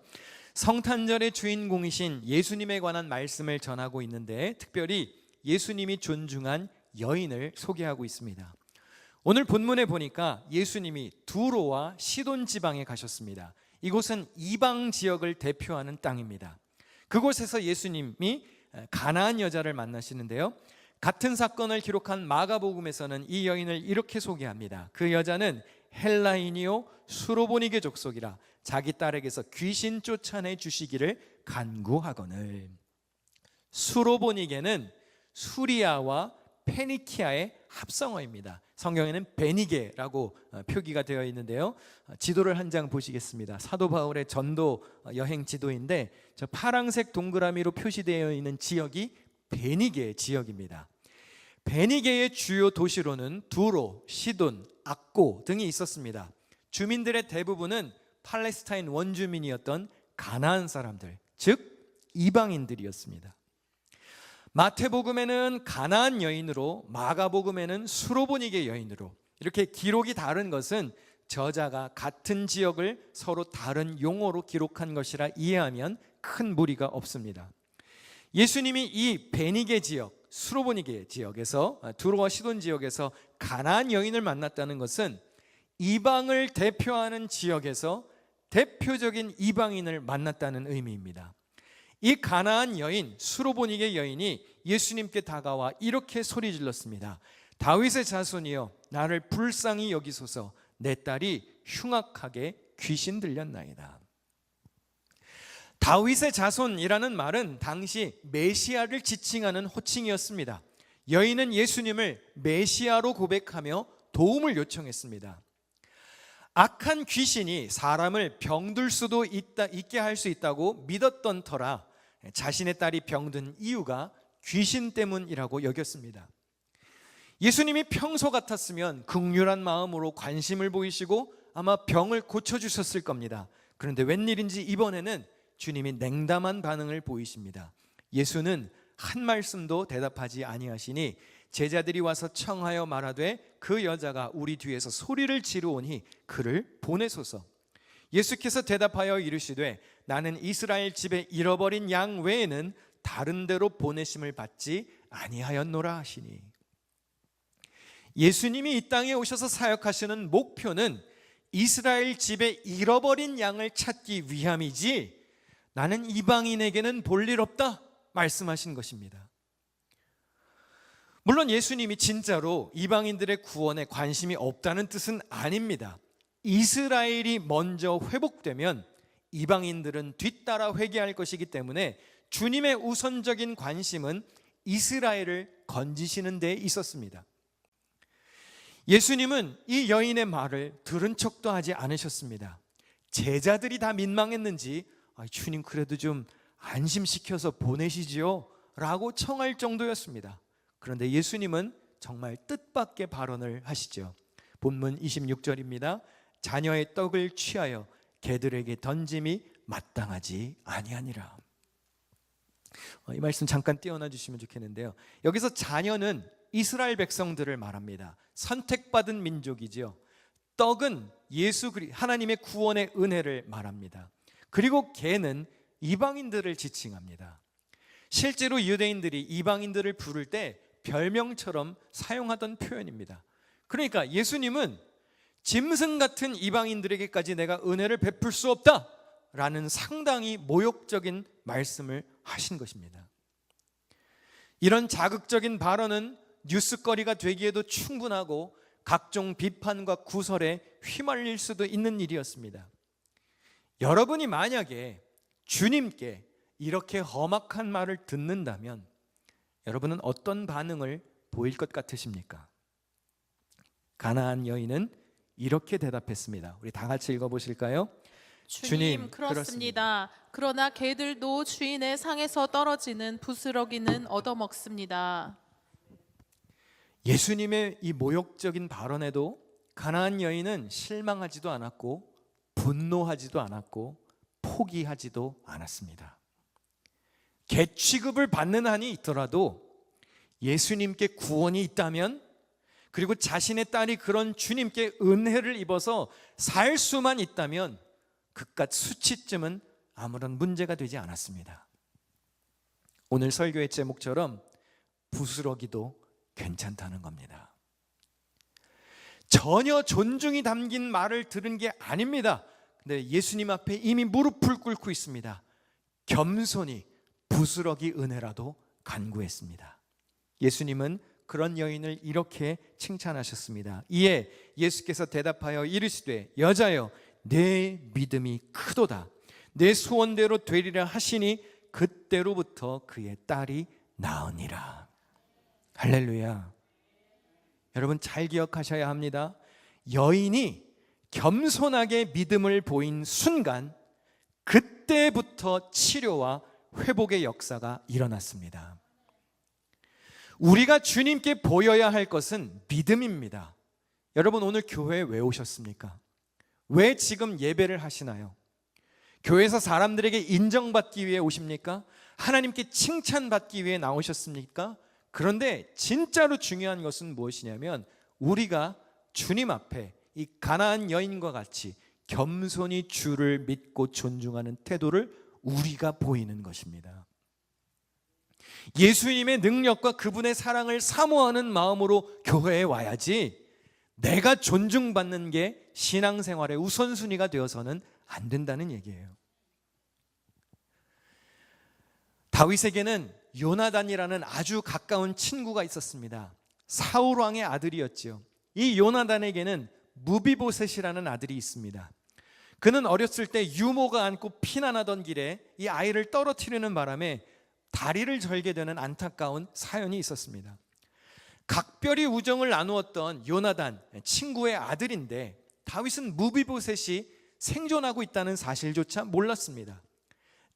성탄절의 주인공이신 예수님에 관한 말씀을 전하고 있는데 특별히 예수님이 존중한 여인을 소개하고 있습니다. 오늘 본문에 보니까 예수님이 두로와 시돈 지방에 가셨습니다. 이곳은 이방 지역을 대표하는 땅입니다. 그곳에서 예수님이 가나안 여자를 만나시는데요, 같은 사건을 기록한 마가복음에서는 이 여인을 이렇게 소개합니다. 그 여자는 헬라인이요 수로보니게 족속이라 자기 딸에게서 귀신 쫓아내 주시기를 간구하거늘. 수로보니게는 수리아와 페니키아의 합성어입니다. 성경에는 베니게라고 표기가 되어 있는데요, 지도를 한 장 보시겠습니다. 사도 바울의 전도 여행 지도인데 저 파란색 동그라미로 표시되어 있는 지역이 베니게 지역입니다. 베니게의 주요 도시로는 두로, 시돈, 악고 등이 있었습니다. 주민들의 대부분은 팔레스타인 원주민이었던 가나안 사람들, 즉 이방인들이었습니다. 마태복음에는 가나안 여인으로, 마가복음에는 수로보니게 여인으로 이렇게 기록이 다른 것은 저자가 같은 지역을 서로 다른 용어로 기록한 것이라 이해하면 큰 무리가 없습니다. 예수님이 이 베니게 지역, 수로보니게 지역에서, 두로와 시돈 지역에서 가나안 여인을 만났다는 것은 이방을 대표하는 지역에서 대표적인 이방인을 만났다는 의미입니다. 이 가나안 여인, 수로보니게 여인이 예수님께 다가와 이렇게 소리 질렀습니다. 다윗의 자손이여, 나를 불쌍히 여기소서. 내 딸이 흉악하게 귀신 들렸나이다. 다윗의 자손이라는 말은 당시 메시아를 지칭하는 호칭이었습니다. 여인은 예수님을 메시아로 고백하며 도움을 요청했습니다. 악한 귀신이 사람을 병들 수도 있게 할 수 있다고 믿었던 터라 자신의 딸이 병든 이유가 귀신 때문이라고 여겼습니다. 예수님이 평소 같았으면 긍휼한 마음으로 관심을 보이시고 아마 병을 고쳐주셨을 겁니다. 그런데 웬일인지 이번에는 주님이 냉담한 반응을 보이십니다. 예수는 한 말씀도 대답하지 아니하시니 제자들이 와서 청하여 말하되 그 여자가 우리 뒤에서 소리를 지르오니 그를 보내소서. 예수께서 대답하여 이르시되 나는 이스라엘 집에 잃어버린 양 외에는 다른 데로 보내심을 받지 아니하였노라 하시니. 예수님이 이 땅에 오셔서 사역하시는 목표는 이스라엘 집에 잃어버린 양을 찾기 위함이지 나는 이방인에게는 볼일 없다 말씀하신 것입니다. 물론 예수님이 진짜로 이방인들의 구원에 관심이 없다는 뜻은 아닙니다. 이스라엘이 먼저 회복되면 이방인들은 뒤따라 회개할 것이기 때문에 주님의 우선적인 관심은 이스라엘을 건지시는 데 있었습니다. 예수님은 이 여인의 말을 들은 척도 하지 않으셨습니다. 제자들이 다 민망했는지 주님 그래도 좀 안심시켜서 보내시지요 라고 청할 정도였습니다. 그런데 예수님은 정말 뜻밖의 발언을 하시죠. 본문 26절입니다. 자녀의 떡을 취하여 개들에게 던짐이 마땅하지 아니하니라. 이 말씀 잠깐 띄워놔 주시면 좋겠는데요, 여기서 자녀는 이스라엘 백성들을 말합니다. 선택받은 민족이죠. 떡은 하나님의 구원의 은혜를 말합니다. 그리고 게는 이방인들을 지칭합니다. 실제로 유대인들이 이방인들을 부를 때 별명처럼 사용하던 표현입니다. 그러니까 예수님은 짐승 같은 이방인들에게까지 내가 은혜를 베풀 수 없다 라는 상당히 모욕적인 말씀을 하신 것입니다. 이런 자극적인 발언은 뉴스거리가 되기에도 충분하고 각종 비판과 구설에 휘말릴 수도 있는 일이었습니다. 여러분이 만약에 주님께 이렇게 험악한 말을 듣는다면 여러분은 어떤 반응을 보일 것 같으십니까? 가나안 여인은 이렇게 대답했습니다. 우리 다 같이 읽어보실까요? 주님, 그렇습니다. 그러나 개들도 주인의 상에서 떨어지는 부스러기는 얻어먹습니다. 예수님의 이 모욕적인 발언에도 가나안 여인은 실망하지도 않았고 분노하지도 않았고 포기하지도 않았습니다. 개 취급을 받는 한이 있더라도 예수님께 구원이 있다면, 그리고 자신의 딸이 그런 주님께 은혜를 입어서 살 수만 있다면 그깟 수치쯤은 아무런 문제가 되지 않았습니다. 오늘 설교의 제목처럼 부스러기도 괜찮다는 겁니다. 전혀 존중이 담긴 말을 들은 게 아닙니다. 근데 예수님 앞에 이미 무릎을 꿇고 있습니다. 겸손히 부스러기 은혜라도 간구했습니다. 예수님은 그런 여인을 이렇게 칭찬하셨습니다. 이에 예수께서 대답하여 이르시되 여자여 내 믿음이 크도다. 내 소원대로 되리라 하시니 그때로부터 그의 딸이 나으니라. 할렐루야. 여러분 잘 기억하셔야 합니다. 여인이 겸손하게 믿음을 보인 순간 그때부터 치료와 회복의 역사가 일어났습니다. 우리가 주님께 보여야 할 것은 믿음입니다. 여러분 오늘 교회에 왜 오셨습니까? 왜 지금 예배를 하시나요? 교회에서 사람들에게 인정받기 위해 오십니까? 하나님께 칭찬받기 위해 나오셨습니까? 그런데 진짜로 중요한 것은 무엇이냐면 우리가 주님 앞에 이 가나안 여인과 같이 겸손히 주를 믿고 존중하는 태도를 우리가 보이는 것입니다. 예수님의 능력과 그분의 사랑을 사모하는 마음으로 교회에 와야지 내가 존중받는 게 신앙생활의 우선순위가 되어서는 안 된다는 얘기예요. 다윗에게는 요나단이라는 아주 가까운 친구가 있었습니다. 사울 왕의 아들이었지요. 이 요나단에게는 무비보셋이라는 아들이 있습니다. 그는 어렸을 때 유모가 안고 피난하던 길에 이 아이를 떨어뜨리는 바람에 다리를 절게 되는 안타까운 사연이 있었습니다. 각별히 우정을 나누었던 요나단, 친구의 아들인데 다윗은 무비보셋이 생존하고 있다는 사실조차 몰랐습니다.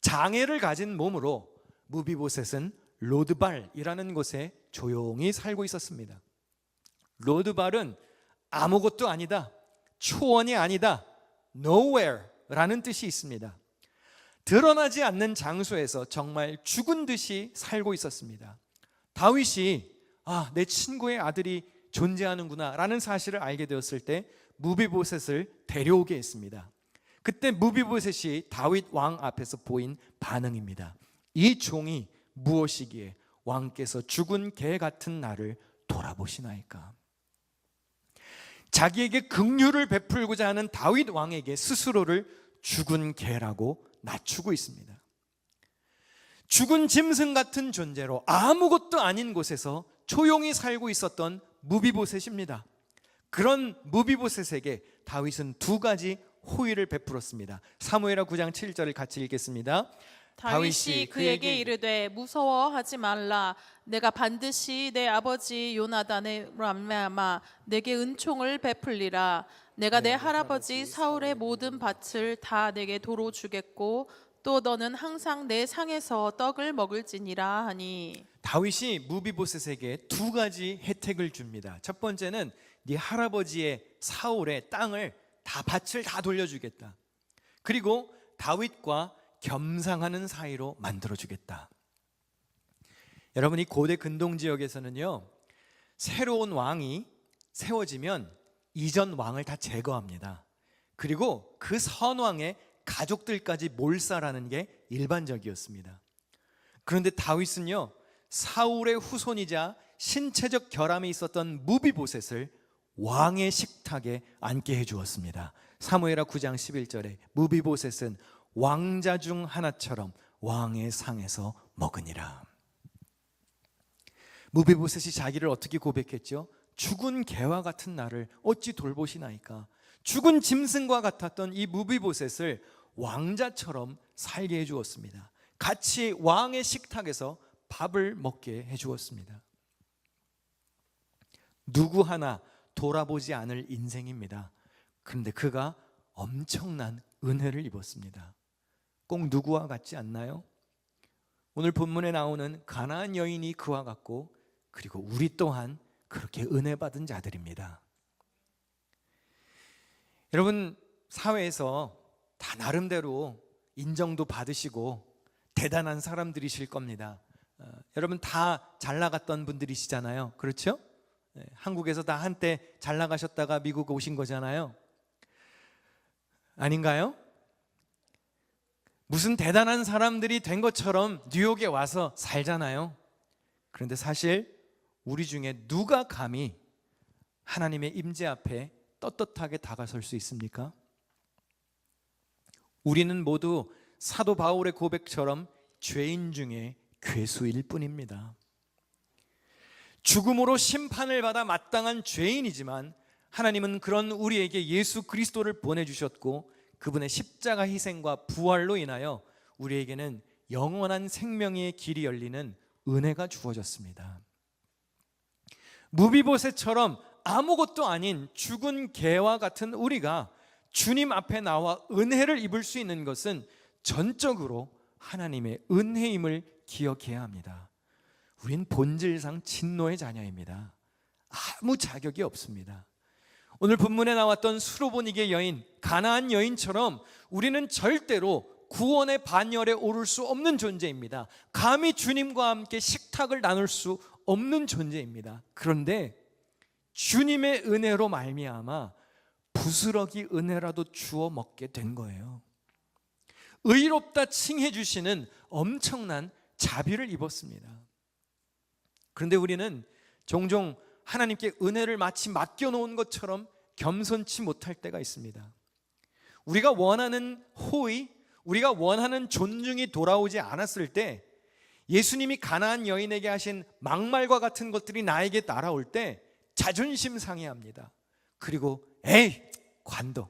장애를 가진 몸으로 무비보셋은 로드발이라는 곳에 조용히 살고 있었습니다. 로드발은 아무것도 아니다, 초원이 아니다, nowhere라는 뜻이 있습니다. 드러나지 않는 장소에서 정말 죽은 듯이 살고 있었습니다. 다윗이 내 친구의 아들이 존재하는구나 라는 사실을 알게 되었을 때 무비보셋을 데려오게 했습니다. 그때 무비보셋이 다윗 왕 앞에서 보인 반응입니다. 이 종이 무엇이기에 왕께서 죽은 개 같은 나를 돌아보시나이까. 자기에게 긍휼을 베풀고자 하는 다윗 왕에게 스스로를 죽은 개라고 낮추고 있습니다. 죽은 짐승 같은 존재로 아무것도 아닌 곳에서 조용히 살고 있었던 무비보셋입니다. 그런 무비보셋에게 다윗은 두 가지 호의를 베풀었습니다. 사무엘하 9장 7절을 같이 읽겠습니다. 다윗이 그에게 이르되 무서워하지 말라. 내가 반드시 내 아버지 요나단의 말미암아 내게 은총을 베풀리라. 내가 내 할아버지 사울의 모든 밭을 다 내게 도로 주겠고 또 너는 항상 내 상에서 떡을 먹을지니라 하니. 다윗이 무비보셋에게 두 가지 혜택을 줍니다. 첫 번째는 네 할아버지의 사울의 땅을 밭을 다 돌려주겠다. 그리고 다윗과 겸상하는 사이로 만들어주겠다. 여러분 이 고대 근동 지역에서는요 새로운 왕이 세워지면 이전 왕을 다 제거합니다. 그리고 그 선왕의 가족들까지 몰살하는 게 일반적이었습니다. 그런데 다윗은요, 사울의 후손이자 신체적 결함이 있었던 무비보셋을 왕의 식탁에 앉게 해주었습니다. 사무엘하 9장 11절에 무비보셋은 왕자 중 하나처럼 왕의 상에서 먹으니라. 무비보셋이 자기를 어떻게 고백했죠? 죽은 개와 같은 나를 어찌 돌보시나이까. 죽은 짐승과 같았던 이 무비보셋을 왕자처럼 살게 해주었습니다. 같이 왕의 식탁에서 밥을 먹게 해주었습니다. 누구 하나 돌아보지 않을 인생입니다. 그런데 그가 엄청난 은혜를 입었습니다. 꼭 누구와 같지 않나요? 오늘 본문에 나오는 가나안 여인이 그와 같고, 그리고 우리 또한 그렇게 은혜 받은 자들입니다. 여러분, 사회에서 다 나름대로 인정도 받으시고 대단한 사람들이실 겁니다. 여러분 다 잘 나갔던 분들이시잖아요. 그렇죠? 한국에서 다 한때 잘 나가셨다가 미국 오신 거잖아요. 아닌가요? 무슨 대단한 사람들이 된 것처럼 뉴욕에 와서 살잖아요. 그런데 사실 우리 중에 누가 감히 하나님의 임재 앞에 떳떳하게 다가설 수 있습니까? 우리는 모두 사도 바울의 고백처럼 죄인 중에 괴수일 뿐입니다. 죽음으로 심판을 받아 마땅한 죄인이지만 하나님은 그런 우리에게 예수 그리스도를 보내주셨고, 그분의 십자가 희생과 부활로 인하여 우리에게는 영원한 생명의 길이 열리는 은혜가 주어졌습니다. 무비보셋처럼 아무것도 아닌 죽은 개와 같은 우리가 주님 앞에 나와 은혜를 입을 수 있는 것은 전적으로 하나님의 은혜임을 기억해야 합니다. 우린 본질상 진노의 자녀입니다. 아무 자격이 없습니다. 오늘 본문에 나왔던 수로보니게 여인, 가나안 여인처럼 우리는 절대로 구원의 반열에 오를 수 없는 존재입니다. 감히 주님과 함께 식탁을 나눌 수 없는 존재입니다. 그런데 주님의 은혜로 말미암아 부스러기 은혜라도 주워 먹게 된 거예요. 의롭다 칭해 주시는 엄청난 자비를 입었습니다. 그런데 우리는 종종 하나님께 은혜를 마치 맡겨놓은 것처럼 겸손치 못할 때가 있습니다. 우리가 원하는 호의, 우리가 원하는 존중이 돌아오지 않았을 때, 예수님이 가나안 여인에게 하신 막말과 같은 것들이 나에게 날아올 때 자존심 상해합니다. 그리고 에이 관도,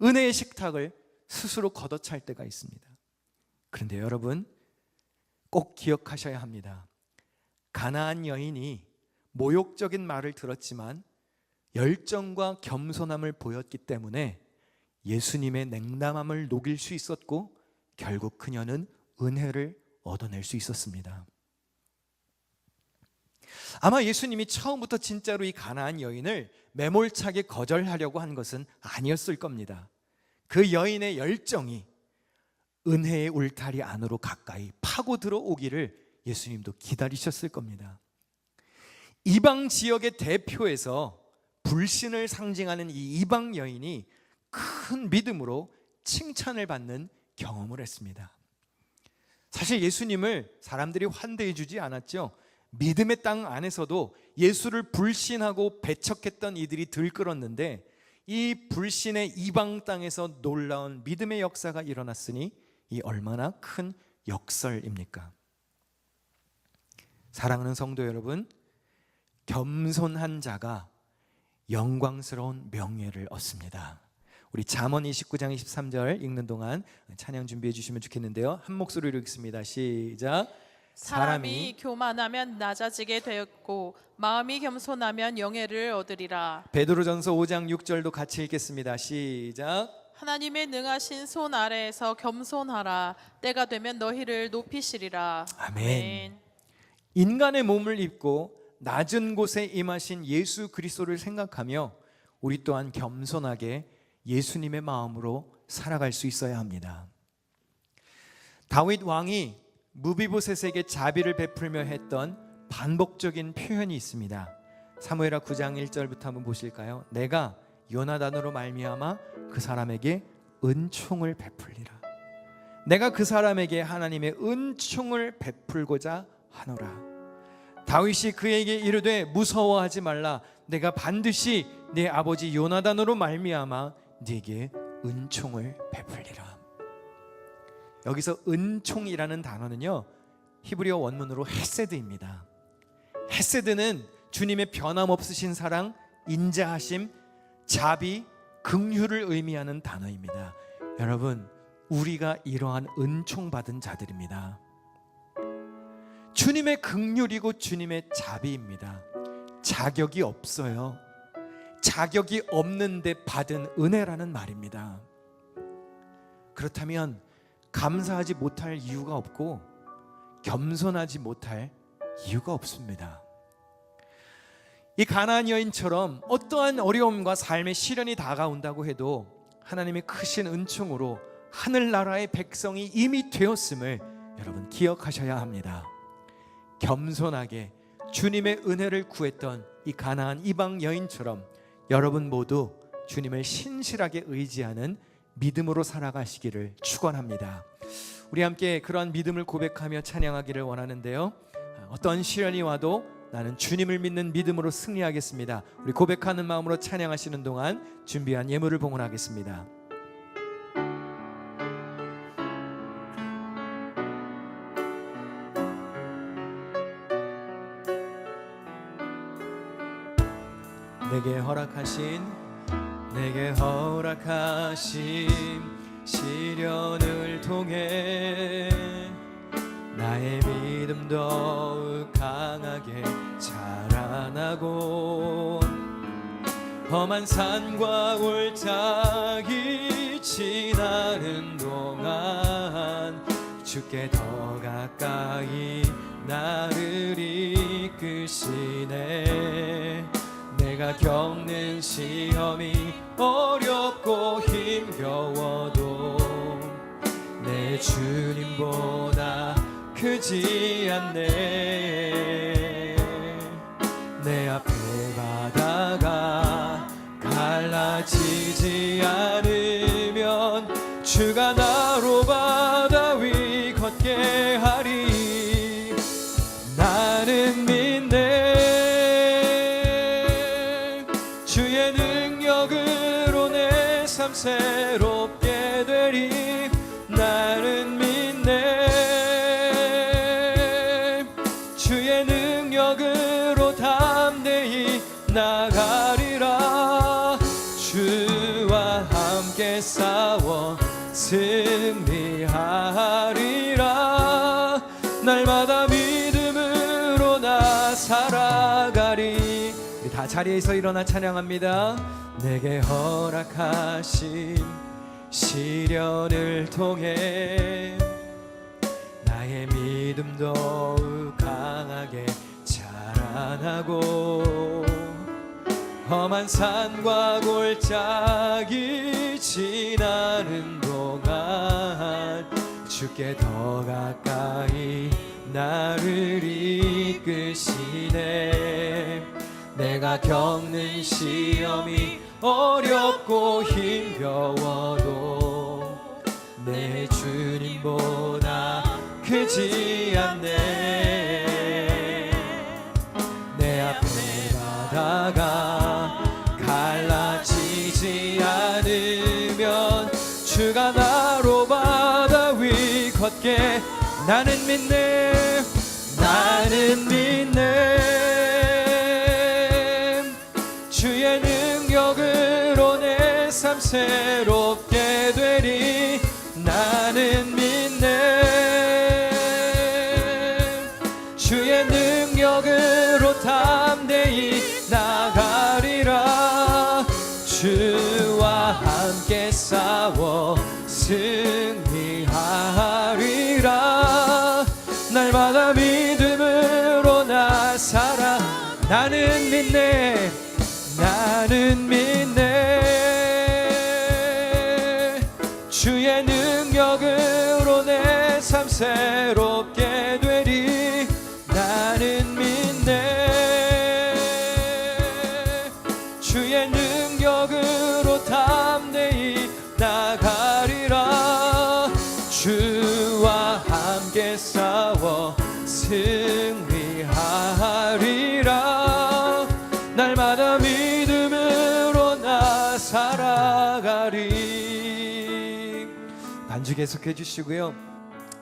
은혜의 식탁을 스스로 걷어찰 때가 있습니다. 그런데 여러분 꼭 기억하셔야 합니다. 가나안 여인이 모욕적인 말을 들었지만 열정과 겸손함을 보였기 때문에 예수님의 냉담함을 녹일 수 있었고, 결국 그녀는 은혜를 얻어낼 수 있었습니다. 아마 예수님이 처음부터 진짜로 이 가나안 여인을 매몰차게 거절하려고 한 것은 아니었을 겁니다. 그 여인의 열정이 은혜의 울타리 안으로 가까이 파고 들어오기를 예수님도 기다리셨을 겁니다. 이방 지역의 대표에서 불신을 상징하는 이 이방 여인이 큰 믿음으로 칭찬을 받는 경험을 했습니다. 사실 예수님을 사람들이 환대해 주지 않았죠. 믿음의 땅 안에서도 예수를 불신하고 배척했던 이들이 들끓었는데, 이 불신의 이방 땅에서 놀라운 믿음의 역사가 일어났으니 이 얼마나 큰 역설입니까? 사랑하는 성도 여러분, 겸손한 자가 영광스러운 명예를 얻습니다. 우리 잠언 29장 23절 읽는 동안 찬양 준비해 주시면 좋겠는데요. 한 목소리로 읽습니다. 시작. 사람이 교만하면 낮아지게 되었고 마음이 겸손하면 영예를 얻으리라. 베드로전서 5장 6절도 같이 읽겠습니다. 시작. 하나님의 능하신 손 아래에서 겸손하라. 때가 되면 너희를 높이시리라. 아멘. 인간의 몸을 입고 낮은 곳에 임하신 예수 그리스도를 생각하며 우리 또한 겸손하게 예수님의 마음으로 살아갈 수 있어야 합니다. 다윗 왕이 무비보셋에게 자비를 베풀며 했던 반복적인 표현이 있습니다. 사무엘하 9장 1절부터 한번 보실까요? 내가 요나단으로 말미암아 그 사람에게 은총을 베풀리라. 내가 그 사람에게 하나님의 은총을 베풀고자 하노라. 다윗이 그에게 이르되 무서워하지 말라. 내가 반드시 네 아버지 요나단으로 말미암아 네게 은총을 베풀리라. 여기서 은총이라는 단어는요, 히브리어 원문으로 헤세드입니다. 헤세드는 주님의 변함없으신 사랑, 인자하심, 자비, 긍휼을 의미하는 단어입니다. 여러분, 우리가 이러한 은총 받은 자들입니다. 주님의 긍휼이고 주님의 자비입니다. 자격이 없어요. 자격이 없는데 받은 은혜라는 말입니다. 그렇다면 감사하지 못할 이유가 없고 겸손하지 못할 이유가 없습니다. 이 가나안 여인처럼 어떠한 어려움과 삶의 시련이 다가온다고 해도 하나님의 크신 은총으로 하늘나라의 백성이 이미 되었음을 여러분 기억하셔야 합니다. 겸손하게 주님의 은혜를 구했던 이 가나안 이방 여인처럼 여러분 모두 주님을 신실하게 의지하는 믿음으로 살아가시기를 축원합니다. 우리 함께 그러한 믿음을 고백하며 찬양하기를 원하는데요, 어떤 시련이 와도 나는 주님을 믿는 믿음으로 승리하겠습니다. 우리 고백하는 마음으로 찬양하시는 동안 준비한 예물을 봉헌하겠습니다. 내게 허락하신 시련을 통해 나의 믿음 더욱 강하게 자라나고 험한 산과 골짜기 지나는 동안 주께 더 가까이 나를 이끄시네. 내가 겪는 시험이 어렵고 힘겨워도 내 주님보다 크지 않네. 내 앞에 바다가 갈라지지 않으면 주가 나로 바다 위 걷게 하리. 나는 믿네. 주의 능력으로 내 삶 새롭게 되리. 나는 믿네. 주의 능력으로 담대히 나가리라. 주와 함께 싸워 승리하리라. 날마다 믿음으로 나 살아가리. 우리 다 자리에서 일어나 찬양합니다. 내게 허락하신 시련을 통해 나의 믿음 더욱 강하게 자라나고 험한 산과 골짜기 지나는 동안 주께 더 가까이 나를 이끄시네. 내가 겪는 시험이 어렵고 힘겨워도 내 주님보다 크지 않네. 내 앞에 바다가 갈라지지 않으면 주가 나로 바다 위 걷게. 나는 믿네. 나는 믿네. 주의 능력으로 내 삶 새롭게 되리. 나는 믿네. 주의 능력으로 담대히 나가리라. 주와 함께 싸워 승리하리라. 날마다 믿음으로 나 살아. 나는 믿네. 나는 믿네. 주의 능력으로 내 삶 새롭게 되리. 나는 믿네. 함께 싸워 승리하리라. 날마다 믿음으로 나 살아가리. 반주 계속해 주시고요.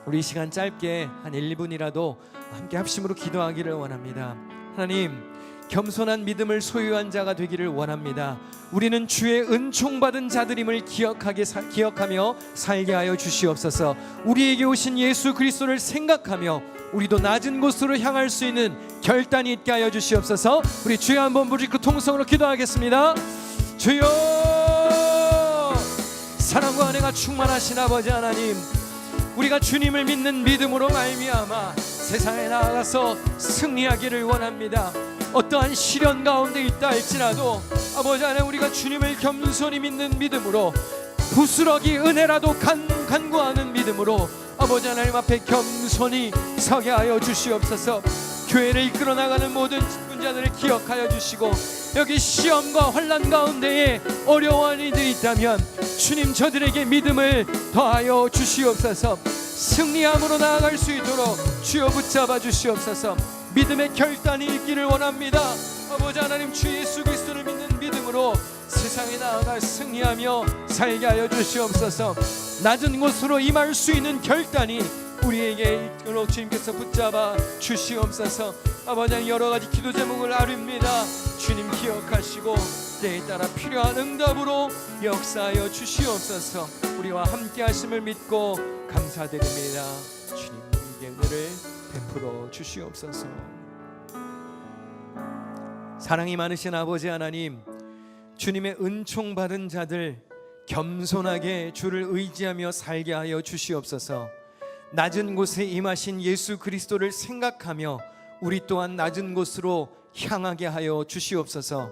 우리 이 시간 짧게 한 1-2분이라도 함께 합심으로 기도하기를 원합니다. 하나님, 겸손한 믿음을 소유한 자가 되기를 원합니다. 우리는 주의 은총받은 자들임을 기억하며 살게 하여 주시옵소서. 우리에게 오신 예수 그리스도를 생각하며 우리도 낮은 곳으로 향할 수 있는 결단이 있게 하여 주시옵소서. 우리 주여 한번 부르짖고 통성으로 기도하겠습니다. 주여, 사랑과 은혜가 충만하신 아버지 하나님, 우리가 주님을 믿는 믿음으로 말미암아 세상에 나아가서 승리하기를 원합니다. 어떠한 시련 가운데 있다 할지라도 아버지 하나님, 우리가 주님을 겸손히 믿는 믿음으로, 부스러기 은혜라도 간구하는 믿음으로 아버지 하나님 앞에 겸손히 서게 하여 주시옵소서. 교회를 이끌어 나가는 모든 직분자들을 기억하여 주시고, 여기 시험과 환난 가운데에 어려워하는 이들이 있다면 주님, 저들에게 믿음을 더하여 주시옵소서. 승리함으로 나아갈 수 있도록 주여 붙잡아 주시옵소서. 믿음의 결단이 있기를 원합니다. 아버지 하나님, 주 예수 그리스도를 믿는 믿음으로 세상에 나아가 승리하며 살게 하여 주시옵소서. 낮은 곳으로 임할 수 있는 결단이 우리에게 있도록 주님께서 붙잡아 주시옵소서. 아버지 하나님, 여러 가지 기도 제목을 아뢰입니다. 주님 기억하시고 때에 따라 필요한 응답으로 역사하여 주시옵소서. 우리와 함께 하심을 믿고 감사드립니다. 주님, 우리에게 은혜를 베풀어 주시옵소서. 사랑이 많으신 아버지 하나님, 주님의 은총 받은 자들 겸손하게 주를 의지하며 살게 하여 주시옵소서. 낮은 곳에 임하신 예수 그리스도를 생각하며 우리 또한 낮은 곳으로 향하게 하여 주시옵소서.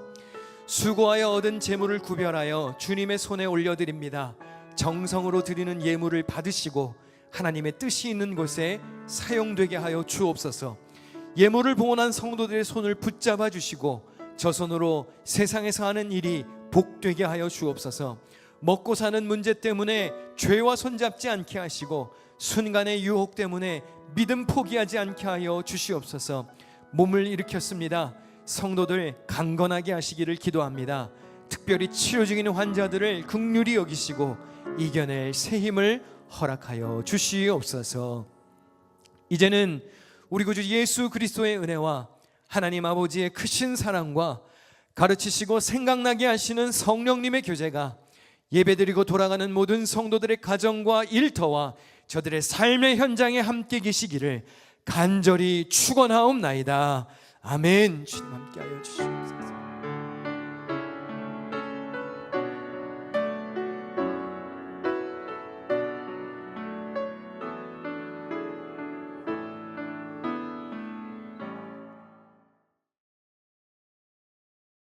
수고하여 얻은 재물을 구별하여 주님의 손에 올려드립니다. 정성으로 드리는 예물을 받으시고 하나님의 뜻이 있는 곳에 사용되게 하여 주옵소서. 예물을 봉헌한 성도들의 손을 붙잡아 주시고 저 손으로 세상에서 하는 일이 복되게 하여 주옵소서. 먹고 사는 문제 때문에 죄와 손잡지 않게 하시고 순간의 유혹 때문에 믿음 포기하지 않게 하여 주시옵소서. 몸을 일으켰습니다. 성도들 강건하게 하시기를 기도합니다. 특별히 치료 중인 환자들을 긍휼히 여기시고 이겨낼 새 힘을 허락하여 주시옵소서. 이제는 우리 구주 예수 그리스도의 은혜와 하나님 아버지의 크신 사랑과 가르치시고 생각나게 하시는 성령님의 교제가 예배드리고 돌아가는 모든 성도들의 가정과 일터와 저들의 삶의 현장에 함께 계시기를 간절히 축원하옵나이다. 아멘. 주님 함께하여 주시옵소서.